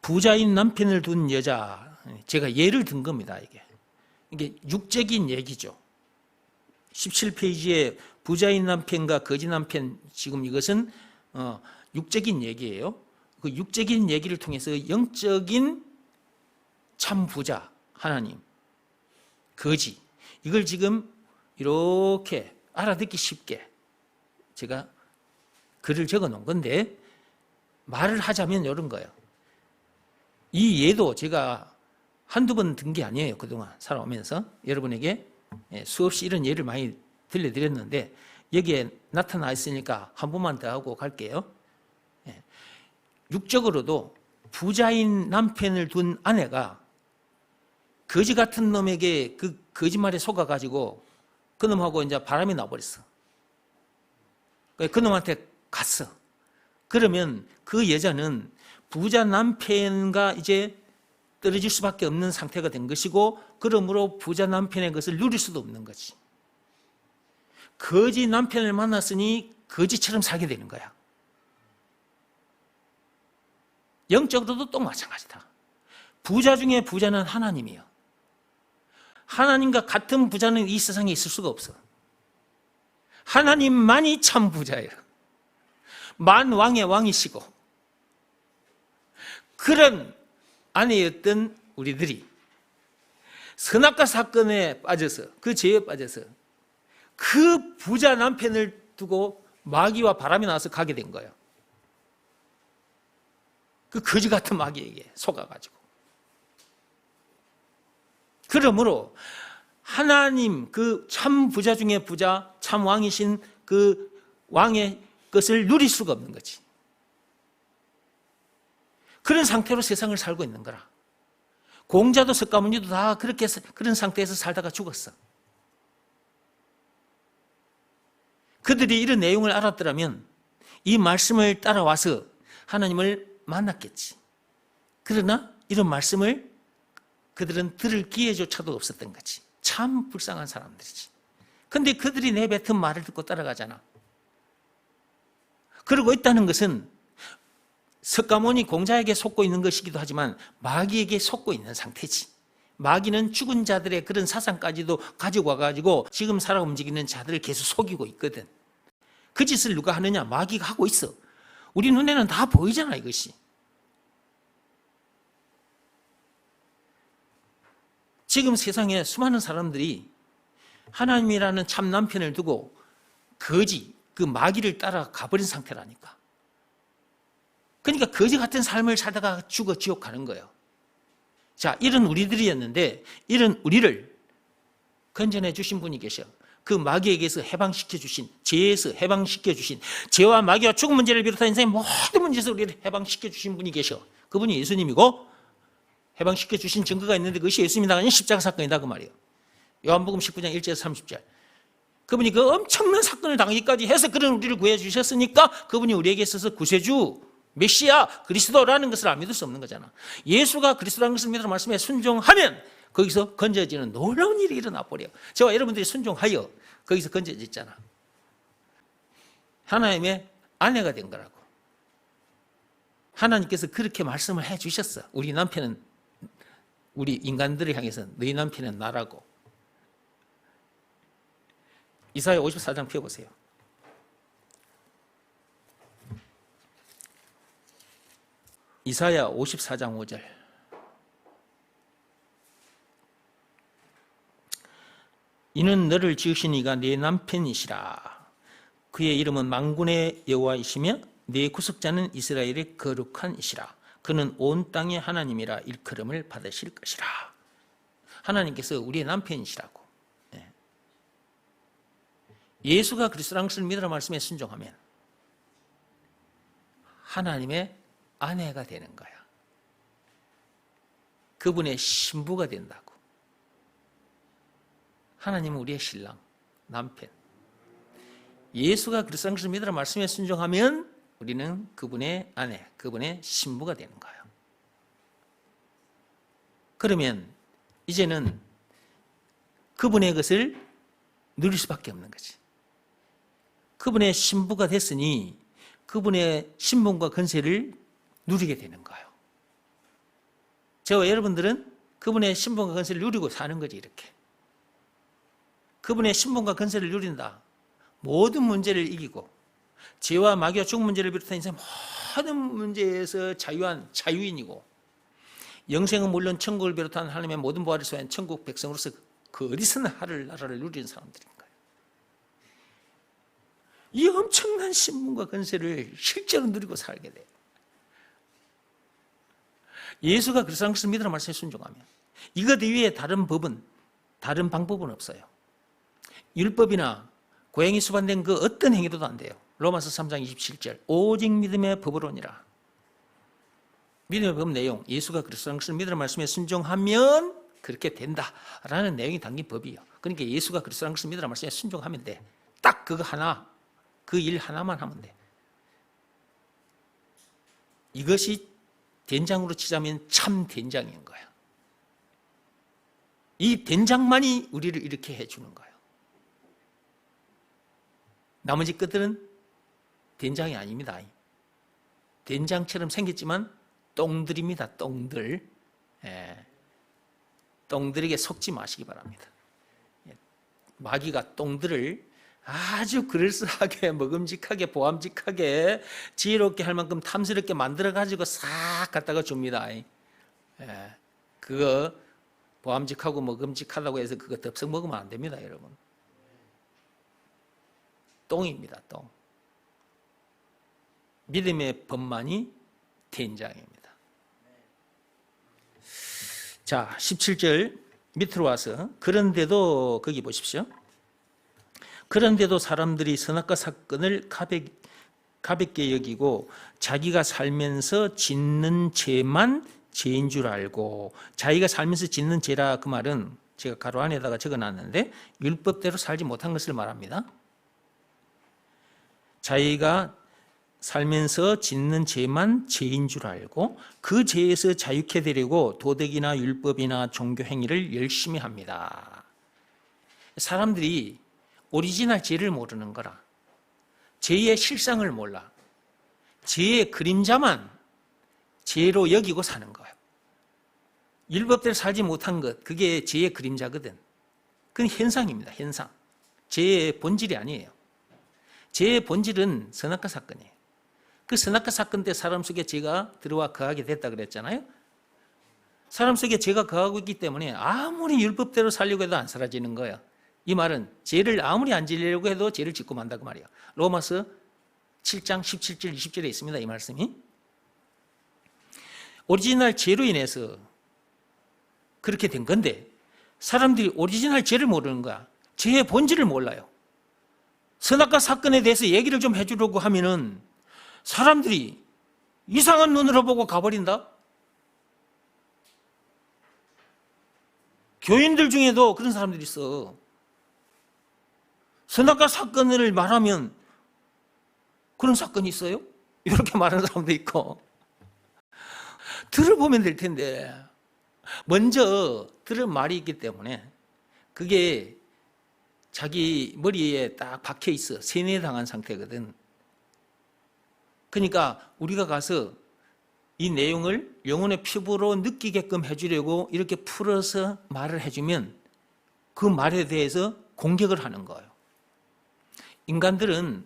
A: 부자인 남편을 둔 여자, 제가 예를 든 겁니다. 이게 육적인 얘기죠. 17페이지에 부자인 남편과 거지 남편, 지금 이것은 육적인 얘기예요. 그 육적인 얘기를 통해서 영적인 참 부자 하나님, 거지, 이걸 지금 이렇게 알아듣기 쉽게 제가 글을 적어 놓은 건데, 말을 하자면 이런 거예요. 이 예도 제가 한두 번 든 게 아니에요. 그동안 살아오면서 여러분에게 수없이 이런 예를 많이 들려드렸는데, 여기에 나타나 있으니까 한 번만 더 하고 갈게요. 육적으로도 부자인 남편을 둔 아내가 거지 같은 놈에게 그 거짓말에 속아가지고 그 놈하고 이제 바람이 나버렸어. 그 놈한테 갔어. 그러면 그 여자는 부자 남편과 이제 떨어질 수밖에 없는 상태가 된 것이고, 그러므로 부자 남편의 것을 누릴 수도 없는 거지. 거지 남편을 만났으니 거지처럼 살게 되는 거야. 영적으로도 또 마찬가지다. 부자 중에 부자는 하나님이에요. 하나님과 같은 부자는 이 세상에 있을 수가 없어. 하나님만이 참 부자예요. 만왕의 왕이시고, 그런 아내였던 우리들이 선악과 사건에 빠져서, 그 죄에 빠져서 그 부자 남편을 두고 마귀와 바람이 나와서 가게 된 거예요. 그 거지 같은 마귀에게 속아가지고. 그러므로 하나님, 그 참 부자 중에 부자, 참 왕이신 그 왕의 것을 누릴 수가 없는 거지. 그런 상태로 세상을 살고 있는 거라. 공자도 석가모니도 다 그렇게 그런 상태에서 살다가 죽었어. 그들이 이런 내용을 알았더라면 이 말씀을 따라와서 하나님을 만났겠지. 그러나 이런 말씀을 그들은 들을 기회조차도 없었던 거지. 참 불쌍한 사람들이지. 근데 그들이 내뱉은 말을 듣고 따라가잖아. 그러고 있다는 것은 석가모니 공자에게 속고 있는 것이기도 하지만 마귀에게 속고 있는 상태지. 마귀는 죽은 자들의 그런 사상까지도 가지고 와가지고 지금 살아 움직이는 자들을 계속 속이고 있거든. 그 짓을 누가 하느냐? 마귀가 하고 있어. 우리 눈에는 다 보이잖아, 이것이. 지금 세상에 수많은 사람들이 하나님이라는 참 남편을 두고 거지, 그 마귀를 따라 가버린 상태라니까. 그러니까 거지 같은 삶을 살다가 죽어 지옥 가는 거예요. 자, 이런 우리들이었는데 이런 우리를 건져내 주신 분이 계셔. 그 마귀에게서 해방시켜 주신, 죄에서 해방시켜 주신, 죄와 마귀와 죽음 문제를 비롯한 인생의 모든 문제에서 우리를 해방시켜 주신 분이 계셔. 그분이 예수님이고, 해방시켜 주신 증거가 있는데 그것이 예수님이 나가는 십자가 사건이다, 그 말이에요. 요한복음 19장 1절에서 30절. 그분이 그 엄청난 사건을 당하기까지 해서 그런 우리를 구해 주셨으니까 그분이 우리에게 있어서 구세주, 메시아, 그리스도라는 것을 안 믿을 수 없는 거잖아. 예수가 그리스도라는 것을 믿으라는 말씀에 순종하면 거기서 건져지는 놀라운 일이 일어나 버려요. 저와 여러분들이 순종하여 거기서 건져졌잖아. 하나님의 아내가 된 거라고. 하나님께서 그렇게 말씀을 해 주셨어. 우리 남편은, 우리 인간들을 향해서 너희 남편은 나라고. 이사야 54장 펴보세요. 이사야 54장 5절. 이는 너를 지으신 이가 네 남편이시라. 그의 이름은 만군의 여호와이시며 네 구속자는 이스라엘의 거룩한 이시라. 그는 온 땅의 하나님이라 일컬음을 받으실 것이라. 하나님께서 우리의 남편이시라고. 예수가 그리스도라는 것을 믿으라 말씀에 순종하면 하나님의 아내가 되는 거야. 그분의 신부가 된다고. 하나님은 우리의 신랑, 남편. 예수가 그리스도라는 것을 믿으라 말씀에 순종하면 우리는 그분의 아내, 그분의 신부가 되는 거예요. 그러면 이제는 그분의 것을 누릴 수밖에 없는 거지. 그분의 신부가 됐으니 그분의 신분과 권세를 누리게 되는 거예요. 저와 여러분들은 그분의 신분과 권세를 누리고 사는 거지, 이렇게. 그분의 신분과 권세를 누린다. 모든 문제를 이기고 죄와 마귀와 죽음 문제를 비롯한 인생 모든 문제에서 자유한 자유인이고 영생은 물론 천국을 비롯한 하나님의 모든 부활을 소유한 천국 백성으로서 그 어디서나 하늘 나라를 누리는 사람들인 거예요. 이 엄청난 신분과 권세를 실제로 누리고 살게 돼요. 예수가 그리스도라는 것을 믿으라 말씀에 순종하면 이것 이외에 다른 방법은 없어요. 율법이나 고행이 수반된 그 어떤 행위도 안 돼요. 로마서 3장 27절 오직 믿음의 법으로니라. 믿음의 법 내용, 예수가 그리스도라는 것을 믿으라 말씀에 순종하면 그렇게 된다라는 내용이 담긴 법이에요. 그러니까 예수가 그리스도라는 것을 믿으라 말씀에 순종하면 돼. 딱 그거 하나, 그 일 하나만 하면 돼. 이것이 된장으로 치자면 참 된장인 거야. 이 된장만이 우리를 이렇게 해주는 거예요. 나머지 것들은 된장이 아닙니다. 된장처럼 생겼지만 똥들입니다. 똥들. 똥들에게 속지 마시기 바랍니다. 마귀가 똥들을 아주 그럴싸하게 먹음직하게 보암직하게 지혜롭게 할 만큼 탐스럽게 만들어가지고 싹 갖다가 줍니다. 그거 보암직하고 먹음직하다고 해서 그거 덥석 먹으면 안 됩니다, 여러분. 똥입니다, 똥. 믿음의 법만이 된장입니다. 자, 17절 밑으로 와서 그런데도 거기 보십시오. 그런데도 사람들이 선악과 사건을 가볍게 여기고 자기가 살면서 짓는 죄만 죄인 줄 알고, 자기가 살면서 짓는 죄라 그 말은 제가 가로 안에다가 적어놨는데 율법대로 살지 못한 것을 말합니다. 자기가 살면서 짓는 죄만 죄인 줄 알고 그 죄에서 자유케 되려고 도덕이나 율법이나 종교 행위를 열심히 합니다. 사람들이 오리지널 죄를 모르는 거라. 죄의 실상을 몰라. 죄의 그림자만 죄로 여기고 사는 거예요. 율법대로 살지 못한 것, 그게 죄의 그림자거든. 그건 현상입니다, 현상. 죄의 본질이 아니에요. 죄의 본질은 선악과 사건이에요. 그 선악과 사건 때 사람 속에 죄가 들어와 거하게 됐다 그랬잖아요. 사람 속에 죄가 거하고 있기 때문에 아무리 율법대로 살려고 해도 안 사라지는 거예요. 이 말은 죄를 아무리 안 지으려고 해도 죄를 짓고 만다고 말이에요. 로마서 7장 17절 20절에 있습니다, 이 말씀이. 오리지널 죄로 인해서 그렇게 된 건데 사람들이 오리지널 죄를 모르는 거야. 죄의 본질을 몰라요. 선악과 사건에 대해서 얘기를 좀 해주려고 하면은 사람들이 이상한 눈으로 보고 가버린다. 교인들 중에도 그런 사람들이 있어. 선악과 사건을 말하면 그런 사건이 있어요? 이렇게 말하는 사람도 있고. 들어보면 될 텐데 먼저 들은 말이 있기 때문에 그게 자기 머리에 딱 박혀 있어. 세뇌당한 상태거든. 그러니까 우리가 가서 이 내용을 영혼의 피부로 느끼게끔 해주려고 이렇게 풀어서 말을 해주면 그 말에 대해서 공격을 하는 거예요. 인간들은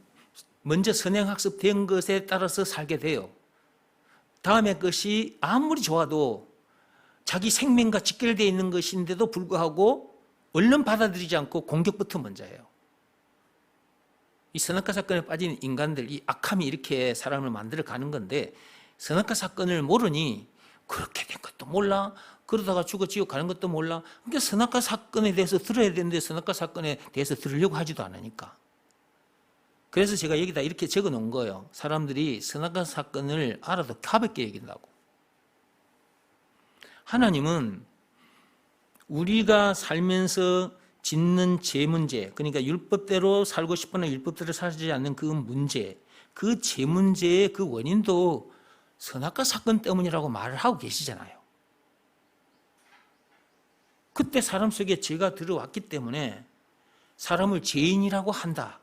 A: 먼저 선행학습된 것에 따라서 살게 돼요. 다음의 것이 아무리 좋아도 자기 생명과 직결되어 있는 것인데도 불구하고 얼른 받아들이지 않고 공격부터 먼저 해요. 이 선악과 사건에 빠진 인간들, 이 악함이 이렇게 사람을 만들어 가는 건데 선악과 사건을 모르니 그렇게 된 것도 몰라, 그러다가 죽어 지옥 가는 것도 몰라. 그러니까 선악과 사건에 대해서 들어야 되는데 선악과 사건에 대해서 들으려고 하지도 않으니까. 그래서 제가 여기다 이렇게 적어 놓은 거예요. 사람들이 선악과 사건을 알아도 가볍게 여긴다고. 하나님은 우리가 살면서 짓는 죄 문제, 그러니까 율법대로 살고 싶으나 율법대로 살지 않는 그 문제, 그 죄 문제의 그 원인도 선악과 사건 때문이라고 말을 하고 계시잖아요. 그때 사람 속에 죄가 들어왔기 때문에 사람을 죄인이라고 한다.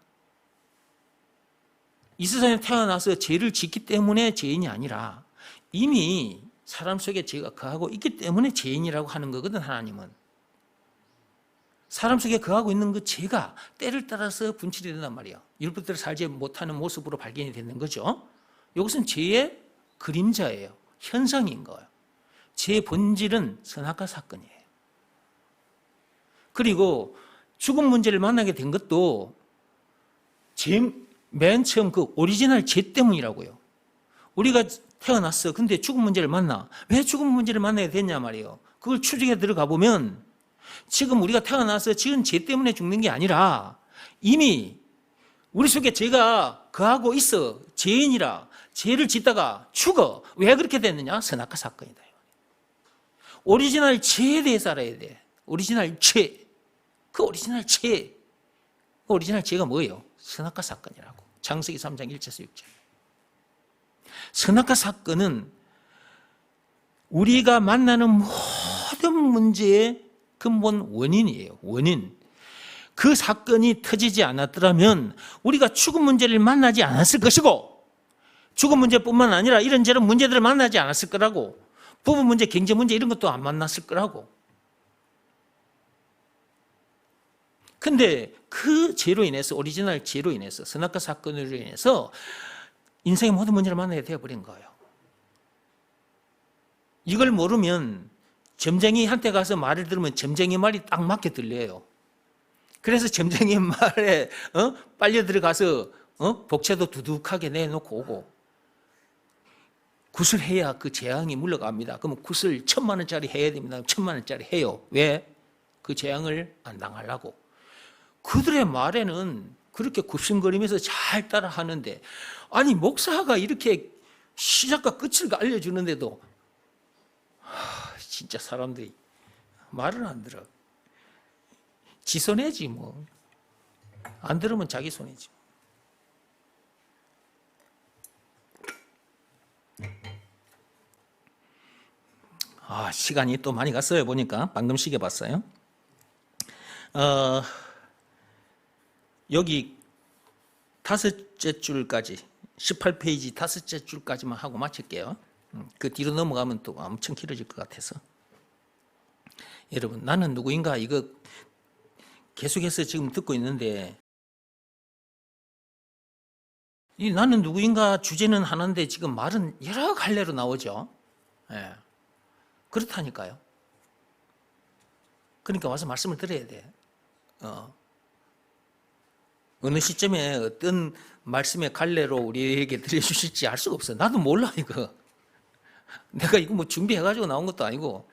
A: 이 세상에 태어나서 죄를 짓기 때문에 죄인이 아니라 이미 사람 속에 죄가 거하고 있기 때문에 죄인이라고 하는 거거든, 하나님은. 사람 속에 거하고 있는 그 죄가 때를 따라서 분출이 된단 말이에요. 율법대로 살지 못하는 모습으로 발견이 되는 거죠. 이것은 죄의 그림자예요. 현상인 거예요. 제 본질은 선악과 사건이에요. 그리고 죽음 문제를 만나게 된 것도 맨 처음 그 오리지널 죄 때문이라고요. 우리가 태어났어. 근데 죽음 문제를 만나. 왜 죽음 문제를 만나게 됐냐 말이에요. 그걸 추적해 들어가 보면 지금 우리가 태어나서 지은 죄 때문에 죽는 게 아니라 이미 우리 속에 죄가 거하고 있어. 죄인이라 죄를 짓다가 죽어. 왜 그렇게 됐느냐? 선악과 사건이다. 오리지널 죄에 대해서 알아야 돼. 오리지널 죄. 그 오리지널 죄. 그 오리지널 죄가 뭐예요? 선악과 사건이라고. 창세기 3장 1절에서 6절. 선악과 사건은 우리가 만나는 모든 문제의 근본 원인이에요. 원인. 그 사건이 터지지 않았더라면 우리가 죽음 문제를 만나지 않았을 것이고, 죽음 문제뿐만 아니라 이런저런 문제들을 만나지 않았을 거라고, 부부 문제, 경제 문제 이런 것도 안 만났을 거라고. 근데 그 죄로 인해서, 오리지널 죄로 인해서, 선악과 사건으로 인해서 인생의 모든 문제를 만나게 되어버린 거예요. 이걸 모르면 점쟁이한테 가서 말을 들으면 점쟁이 말이 딱 맞게 들려요. 그래서 점쟁이 말에 빨려 들어가서 복채도 두둑하게 내놓고 오고, 굿을 해야 그 재앙이 물러갑니다. 그러면 굿을 1,000만 원짜리 해야 됩니다. 1,000만 원짜리 해요. 왜? 그 재앙을 안 당하려고. 그들의 말에는 그렇게 굽신거리면서 잘 따라 하는데, 아니 목사가 이렇게 시작과 끝을 알려주는데도 진짜 사람들이 말을 안 들어. 지 손해지 뭐. 안 들으면 자기 손해지. 시간이 또 많이 갔어요. 보니까 방금 시계 봤어요. 여기 5째 줄까지, 18페이지 5째 줄까지만 하고 마칠게요. 그 뒤로 넘어가면 또 엄청 길어질 것 같아서. 여러분, 나는 누구인가 이거 계속해서 지금 듣고 있는데, 이 나는 누구인가 주제는 하나인데 지금 말은 여러 갈래로 나오죠. 예. 그렇다니까요. 그러니까 와서 말씀을 드려야 돼. 어느 시점에 어떤 말씀의 갈래로 우리에게 들려주실지 알 수가 없어. 나도 몰라 이거. 내가 이거 뭐 준비해가지고 나온 것도 아니고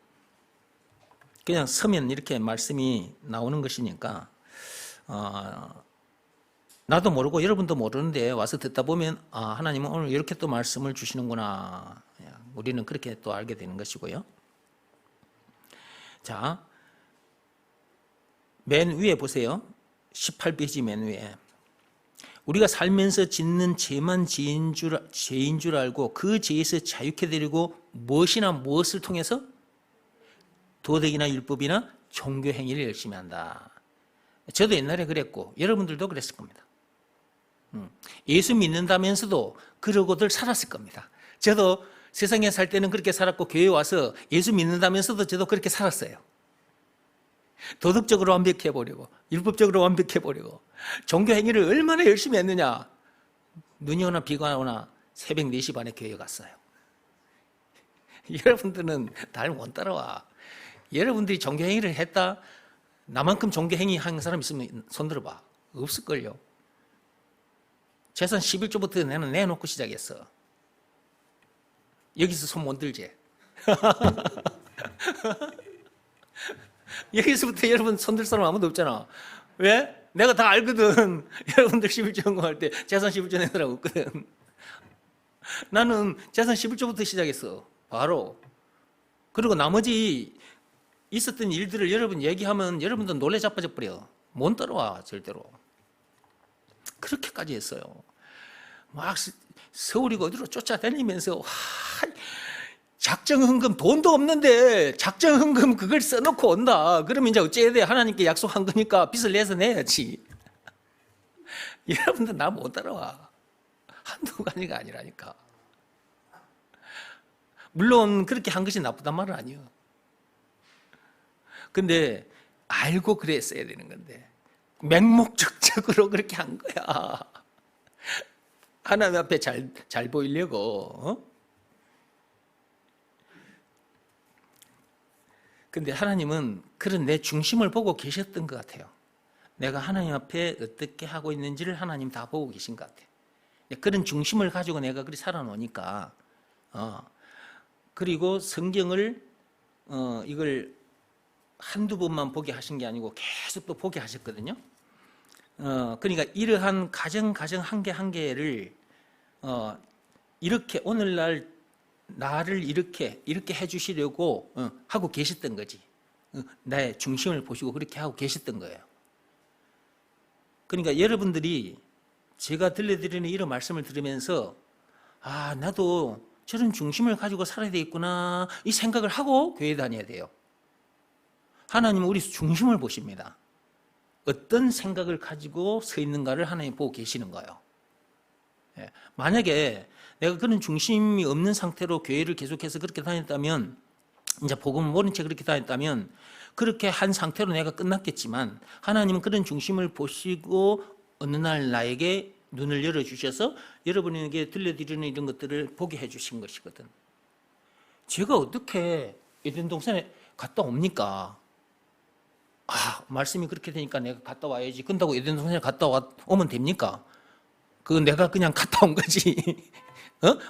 A: 그냥 서면 이렇게 말씀이 나오는 것이니까 나도 모르고 여러분도 모르는데 와서 듣다 보면 하나님은 오늘 이렇게 또 말씀을 주시는구나. 우리는 그렇게 또 알게 되는 것이고요. 자, 맨 위에 보세요. 18페이지 맨 위에. 우리가 살면서 짓는 죄만 죄인 줄 알고 그 죄에서 자유케 되려고 무엇이나 무엇을 통해서 도덕이나 율법이나 종교 행위를 열심히 한다. 저도 옛날에 그랬고 여러분들도 그랬을 겁니다. 예수 믿는다면서도 그러고들 살았을 겁니다. 저도 세상에 살 때는 그렇게 살았고 교회에 와서 예수 믿는다면서도 저도 그렇게 살았어요. 도덕적으로 완벽해 보려고, 율법적으로 완벽해 보려고. 종교 행위를 얼마나 열심히 했느냐. 눈이 오나 비가 오나 새벽 4시 반에 교회 갔어요. 여러분들은 날 못 따라와. 여러분들이 종교 행위를 했다? 나만큼 종교 행위 하는 사람 있으면 손 들어봐. 없을걸요. 재산 11조부터 나는 내놓고 시작했어. 여기서 손 못 들지? 여기서부터 여러분 손들 사람 아무도 없잖아. 왜? 내가 다 알거든. 여러분들 11조 헌금할 때 재산 11조 내느라고 없거든. 나는 재산 11조부터 시작했어. 바로. 그리고 나머지 있었던 일들을 여러분 얘기하면 여러분도 놀래 자빠져 버려. 못 따라와 절대로. 그렇게까지 했어요. 막 서울이고 어디로 쫓아다니면서 작정헌금 돈도 없는데 작정헌금 그걸 써놓고 온다. 그러면 이제 어째야 돼? 하나님께 약속한 거니까 빚을 내서 내야지. 여러분들 나 못 따라와. 한두 가지가 아니라니까. 물론 그렇게 한 것이 나쁘단 말은 아니에요. 근데 알고 그랬어야 되는 건데 맹목적적으로 그렇게 한 거야. 하나님 앞에 잘 보이려고. 근데 하나님은 그런 내 중심을 보고 계셨던 것 같아요. 내가 하나님 앞에 어떻게 하고 있는지를 하나님 다 보고 계신 것 같아요. 그런 중심을 가지고 내가 그리 살아놓으니까 그리고 성경을 이걸 한두 번만 보게 하신 게 아니고 계속 또 보게 하셨거든요. 그러니까 이러한 가정 한 개 한 개를 이렇게 오늘날 나를 이렇게 해주시려고 하고 계셨던 거지. 나의 중심을 보시고 그렇게 하고 계셨던 거예요. 그러니까 여러분들이 제가 들려드리는 이런 말씀을 들으면서 나도 저런 중심을 가지고 살아야 되겠구나 이 생각을 하고 교회 다녀야 돼요. 하나님은 우리 중심을 보십니다. 어떤 생각을 가지고 서 있는가를 하나님 보고 계시는 거예요. 만약에 내가 그런 중심이 없는 상태로 교회를 계속해서 그렇게 다녔다면, 이제 복음을 모른 채 그렇게 다녔다면 그렇게 한 상태로 내가 끝났겠지만, 하나님은 그런 중심을 보시고 어느 날 나에게 눈을 열어주셔서 여러분에게 들려드리는 이런 것들을 보게 해주신 것이거든. 제가 어떻게 에덴 동산에 갔다 옵니까? 말씀이 그렇게 되니까 내가 갔다 와야지. 그런다고 에덴 동산에 갔다 오면 됩니까? 그건 내가 그냥 갔다 온 거지.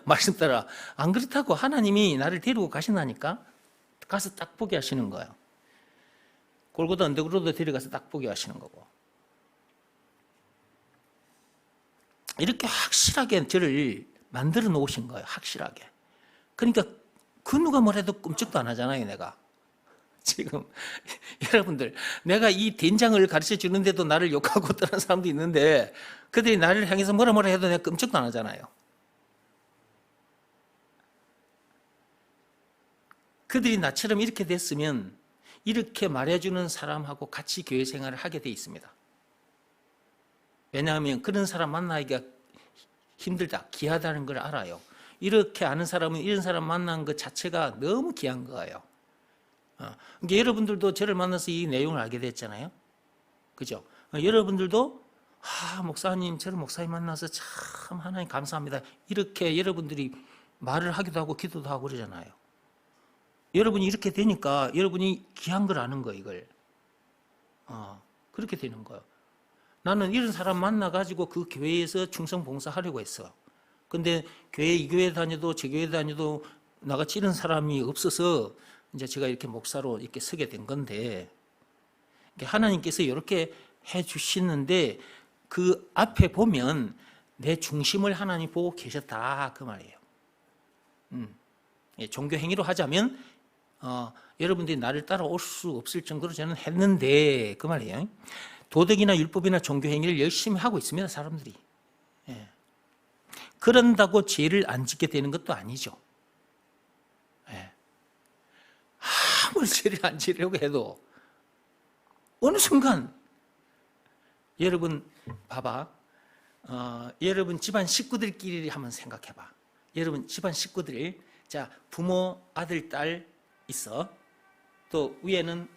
A: 말씀 따라. 안 그렇다고 하나님이 나를 데리고 가신다니까? 가서 딱 보게 하시는 거예요. 골고다 언덕으로도 데려가서 딱 보게 하시는 거고. 이렇게 확실하게 저를 만들어 놓으신 거예요. 확실하게. 그러니까 그 누가 뭐래도 끔찍도 안 하잖아요, 내가. 지금 여러분들, 내가 이 된장을 가르쳐 주는데도 나를 욕하고 떠난 사람도 있는데 그들이 나를 향해서 뭐라 해도 내가 끔찍도 안 하잖아요. 그들이 나처럼 이렇게 됐으면 이렇게 말해주는 사람하고 같이 교회 생활을 하게 돼 있습니다. 왜냐하면 그런 사람 만나기가 힘들다, 귀하다는 걸 알아요. 이렇게 아는 사람은 이런 사람 만난 것 자체가 너무 귀한 거예요. 그러니까 여러분들도 저를 만나서 이 내용을 알게 됐잖아요. 그죠? 여러분들도 목사님, 저를 목사님 만나서 참 하나님 감사합니다. 이렇게 여러분들이 말을 하기도 하고 기도도 하고 그러잖아요. 여러분이 이렇게 되니까 여러분이 귀한 걸 아는 거예요, 이걸. 그렇게 되는 거예요. 나는 이런 사람 만나가지고 그 교회에서 충성 봉사하려고 했어. 근데 이 교회 다녀도 저 교회 다녀도 나같이 이런 사람이 없어서 이제 제가 이렇게 목사로 이렇게 서게 된 건데, 하나님께서 이렇게 해 주시는데 그 앞에 보면 내 중심을 하나님 보고 계셨다, 그 말이에요. 종교 행위로 하자면 여러분들이 나를 따라올 수 없을 정도로 저는 했는데, 그 말이에요. 도덕이나 율법이나 종교 행위를 열심히 하고 있습니다, 사람들이. 그런다고 죄를 안 짓게 되는 것도 아니죠. 아무리 죄를 안 지려고 해도 어느 순간, 여러분 봐봐, 여러분 집안 식구들끼리 한번 생각해봐. 여러분 집안 식구들, 자, 부모, 아들, 딸 있어. 또 위에는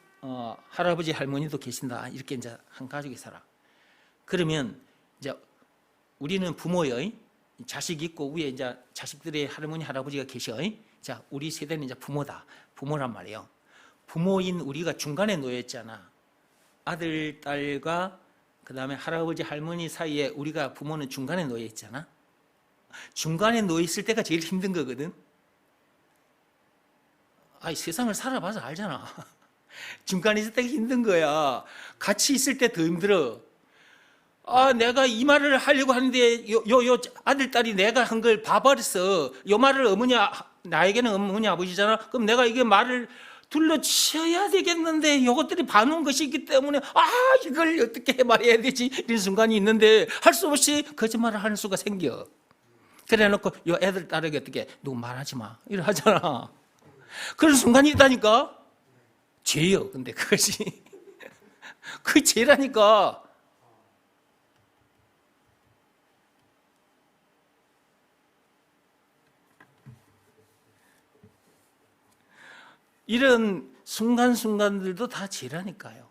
A: 할아버지, 할머니도 계신다. 이렇게 이제 한 가족이 살아. 그러면 이제 우리는 부모의 자식 있고 위에 이제 자식들의 할머니, 할아버지가 계셔. 자, 우리 세대는 이제 부모다. 부모란 말이에요. 부모인 우리가 중간에 놓여 있잖아. 아들, 딸과 그 다음에 할아버지, 할머니 사이에 우리가 부모는 중간에 놓여 있잖아. 중간에 놓여 있을 때가 제일 힘든 거거든. 세상을 살아봐서 알잖아. 중간에 있을 때가 힘든 거야. 같이 있을 때 더 힘들어. 내가 이 말을 하려고 하는데 요 아들, 딸이 내가 한 걸 봐버렸어. 요 말을 나에게는 어머니, 아버지잖아. 그럼 내가 이게 말을 둘러치어야 되겠는데 이것들이 봐놓은 것이 있기 때문에 이걸 어떻게 말해야 되지? 이런 순간이 있는데 할 수 없이 거짓말을 하는 수가 생겨. 그래 놓고 요 애들, 딸에게 어떻게 누구 말하지 마 이래 하잖아. 그런 순간이 있다니까. 죄요. 근데 그것이 그 죄라니까. 이런 순간순간들도 다 죄라니까요.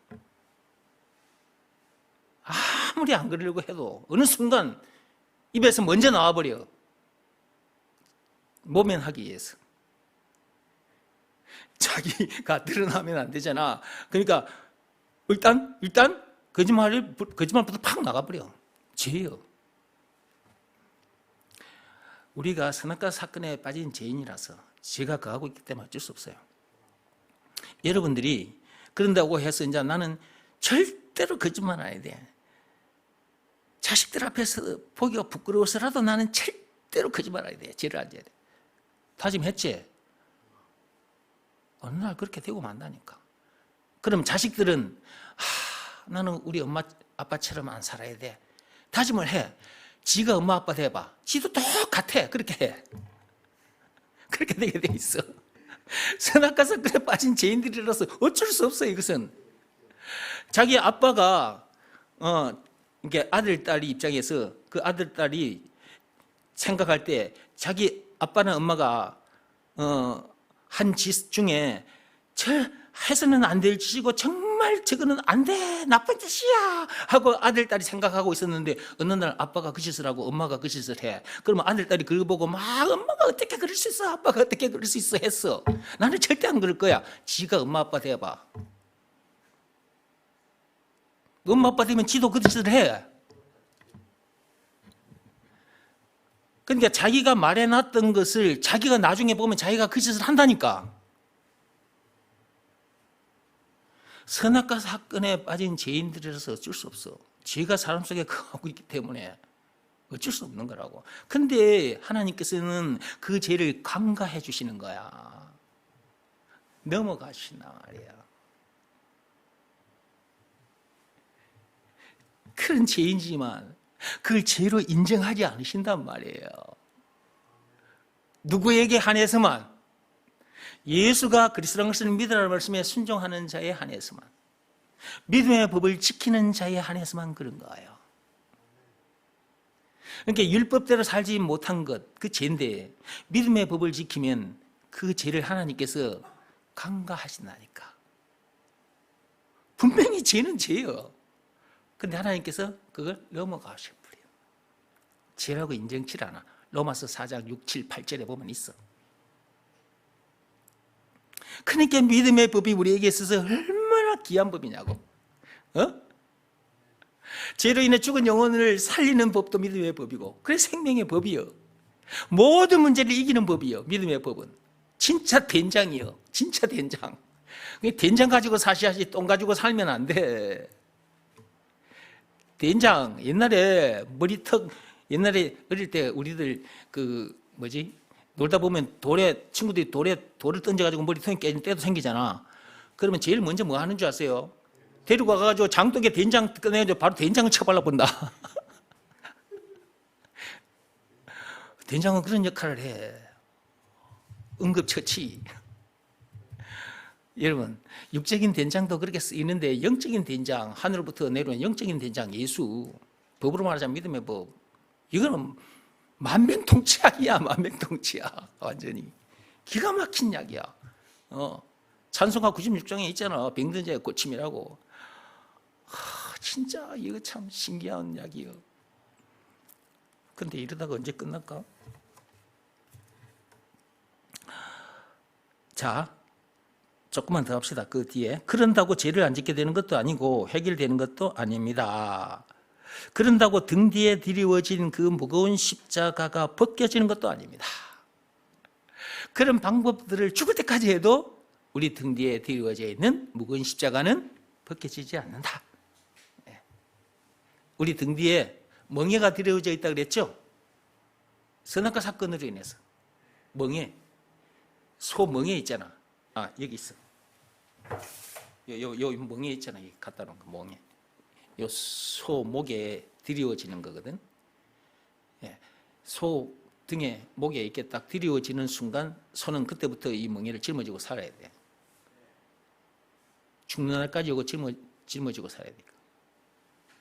A: 아무리 안 그러려고 해도 어느 순간 입에서 먼저 나와버려. 모면하기 위해서. 자기가 드러나면 안 되잖아. 그러니까 일단 거짓말부터 팍 나가버려. 죄예요. 우리가 선악과 사건에 빠진 죄인이라서 죄가 거하고 있기 때문에 어쩔 수 없어요. 여러분들이 그런다고 해서 이제 나는 절대로 거짓말 안 해야 돼. 자식들 앞에서 보기가 부끄러워서라도 나는 절대로 거짓말 안 해야 돼. 죄를 안 져야 돼. 다짐했지? 어느 날 그렇게 되고 만다니까. 그럼 자식들은 나는 우리 엄마 아빠처럼 안 살아야 돼. 다짐을 해. 지가 엄마 아빠 돼봐. 지도 똑같아. 그렇게 해. 그렇게 되게 돼 있어. 선악과 사건에 빠진 죄인들이라서 어쩔 수 없어. 이것은 자기 아빠가 이게 아들 딸이 입장에서 그 아들 딸이 생각할 때 자기 아빠나 엄마가 한 짓 중에 저 해서는 안 될 짓이고 정말 저거는 안 돼, 나쁜 짓이야 하고 아들 딸이 생각하고 있었는데 어느 날 아빠가 그 짓을 하고 엄마가 그 짓을 해. 그러면 아들 딸이 그걸 보고 막 엄마가 어떻게 그럴 수 있어, 아빠가 어떻게 그럴 수 있어 했어. 나는 절대 안 그럴 거야. 지가 엄마 아빠 돼봐. 엄마 아빠 되면 지도 그 짓을 해. 그러니까 자기가 말해놨던 것을 자기가 나중에 보면 자기가 그 짓을 한다니까. 선악과 사건에 빠진 죄인들이라서 어쩔 수 없어. 죄가 사람 속에 거하고 있기 때문에 어쩔 수 없는 거라고. 근데 하나님께서는 그 죄를 감가해 주시는 거야. 넘어가시나 말이야. 그런 죄인지만 그걸 죄로 인정하지 않으신단 말이에요. 누구에게 한해서만? 예수가 그리스도라는 것을 믿으라는 말씀에 순종하는 자에 한해서만, 믿음의 법을 지키는 자에 한해서만 그런 거예요. 그러니까 율법대로 살지 못한 것, 그 죄인데 믿음의 법을 지키면 그 죄를 하나님께서 감가하신다니까. 분명히 죄는 죄예요. 근데 하나님께서 그걸 넘어가셔버려요. 죄라고 인정치 않아. 로마서 4장 6, 7, 8절에 보면 있어. 그러니까 믿음의 법이 우리에게 있어서 얼마나 귀한 법이냐고. 죄로 인해 죽은 영혼을 살리는 법도 믿음의 법이고, 그래 생명의 법이요. 모든 문제를 이기는 법이요. 믿음의 법은 진짜 된장이요. 진짜 된장. 된장 가지고 사셔야지 똥 가지고 살면 안 돼. 된장, 옛날에 머리턱, 옛날에 어릴 때 우리들 놀다 보면 친구들이 돌을 던져가지고 머리턱이 깨진 때도 생기잖아. 그러면 제일 먼저 뭐 하는 줄 아세요? 데리고 가가지고 장독에 된장 꺼내가지고 바로 된장을 쳐발라 본다. 된장은 그런 역할을 해. 응급처치. 여러분, 육적인 된장도 그렇게 쓰이는데 영적인 된장, 하늘로부터 내려온 영적인 된장, 예수, 법으로 말하자면 믿음의 법, 이거는 만병통치약이야. 만병통치약. 완전히 기가 막힌 약이야. 찬송가 96장에 있잖아. 병든 자의 고침이라고. 진짜 이거 참 신기한 약이요. 근데 이러다가 언제 끝날까? 자, 조금만 더 합시다. 그 뒤에 그런다고 죄를 안 짓게 되는 것도 아니고 해결되는 것도 아닙니다. 그런다고 등 뒤에 드리워진 그 무거운 십자가가 벗겨지는 것도 아닙니다. 그런 방법들을 죽을 때까지 해도 우리 등 뒤에 드리워져 있는 무거운 십자가는 벗겨지지 않는다. 우리 등 뒤에 멍에가 드리워져 있다 그랬죠? 선악과 사건으로 인해서 멍에, 소 멍에 있잖아. 여기 있어. 요 멍에 있잖아. 여기 갖다 놓은 거 멍에. 요 소 목에 드리워지는 거거든. 소 등에 목에 이렇게 딱 드리워지는 순간 소는 그때부터 이 멍에를 짊어지고 살아야 돼. 죽는 날까지 이거 짊어지고 살아야 돼.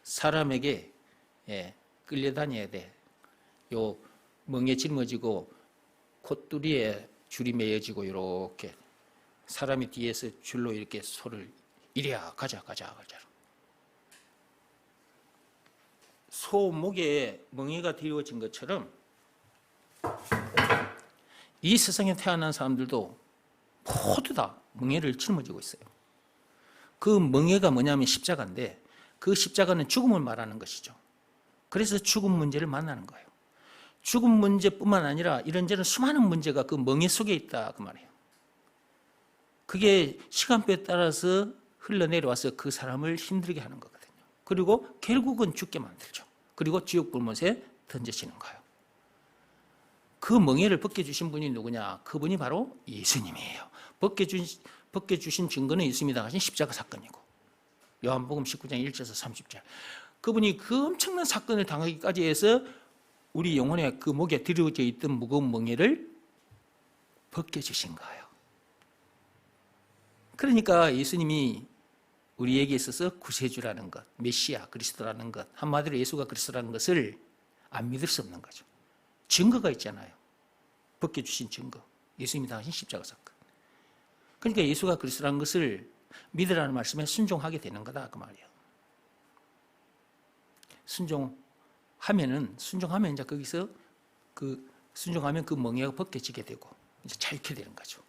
A: 사람에게 끌려다녀야 돼. 요 멍에 짊어지고 콧뚜리에 줄이 매여지고 이렇게 사람이 뒤에서 줄로 이렇게 소를 이리야 가자. 소 목에 멍에가 드리워진 것처럼 이 세상에 태어난 사람들도 모두 다 멍에를 짊어지고 있어요. 그 멍에가 뭐냐면 십자가인데 그 십자가는 죽음을 말하는 것이죠. 그래서 죽음 문제를 만나는 거예요. 죽음 문제뿐만 아니라 이런저런 수많은 문제가 그 멍에 속에 있다 그 말이에요. 그게 시간표에 따라서 흘러내려와서 그 사람을 힘들게 하는 거거든요. 그리고 결국은 죽게 만들죠. 그리고 지옥 불못에 던져지는 거예요. 그 멍에를 벗겨주신 분이 누구냐? 그분이 바로 예수님이에요. 벗겨주신 증거는 예수님이 당하신 십자가 사건이고 요한복음 19장 1절에서 30절. 그분이 그 엄청난 사건을 당하기까지 해서 우리 영혼의 그 목에 드려져 있던 무거운 멍에를 벗겨주신 거예요. 그러니까 예수님이 우리에게 있어서 구세주라는 것, 메시아, 그리스도라는 것, 한마디로 예수가 그리스도라는 것을 안 믿을 수 없는 거죠. 증거가 있잖아요. 벗겨주신 증거. 예수님이 당하신 십자가 사건. 그러니까 예수가 그리스도라는 것을 믿으라는 말씀에 순종하게 되는 거다 그 말이에요. 순종하면 이제 거기서 순종하면 그 멍에가 벗겨지게 되고 이제 자유케 되는 거죠.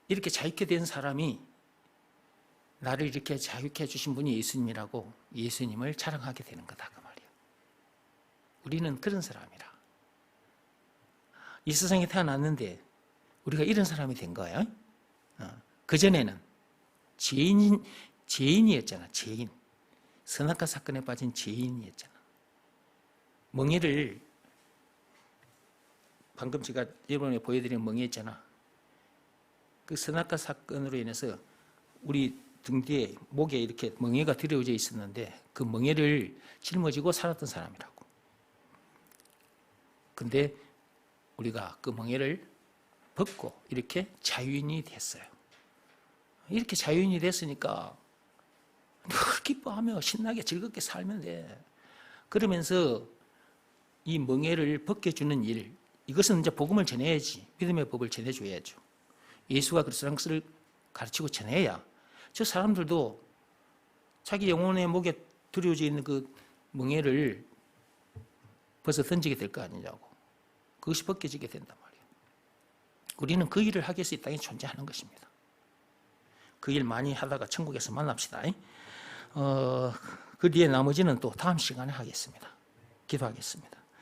A: 이렇게 자유케 된 사람이 나를 이렇게 자유케 해주신 분이 예수님이라고 예수님을 자랑하게 되는 거다 그 말이에요. 우리는 그런 사람이라. 이 세상에 태어났는데 우리가 이런 사람이 된 거예요. 그전에는 죄인이었잖아. 죄인. 선악과 사건에 빠진 죄인이었잖아. 멍에를 방금 제가 여러분에게 보여드린 멍에 있잖아. 그 선악과 사건으로 인해서 우리 등 뒤에 목에 이렇게 멍에가 들여져 있었는데 그 멍에를 짊어지고 살았던 사람이라고. 근데 우리가 그 멍에를 벗고 이렇게 자유인이 됐어요. 이렇게 자유인이 됐으니까 늘 기뻐하며 신나게 즐겁게 살면 돼. 그러면서 이 멍에를 벗겨주는 일, 이것은 이제 복음을 전해야지. 믿음의 법을 전해줘야죠. 예수가 그리스도라는 것을 가르치고 전해야 저 사람들도 자기 영혼의 목에 들여져 있는 그 멍에를 벗어 던지게 될 거 아니냐고. 그것이 벗겨지게 된단 말이에요. 우리는 그 일을 하기 위해서 이 땅에 존재하는 것입니다. 그 일 많이 하다가 천국에서 만납시다. 그 뒤에 나머지는 또 다음 시간에 하겠습니다. 기도하겠습니다.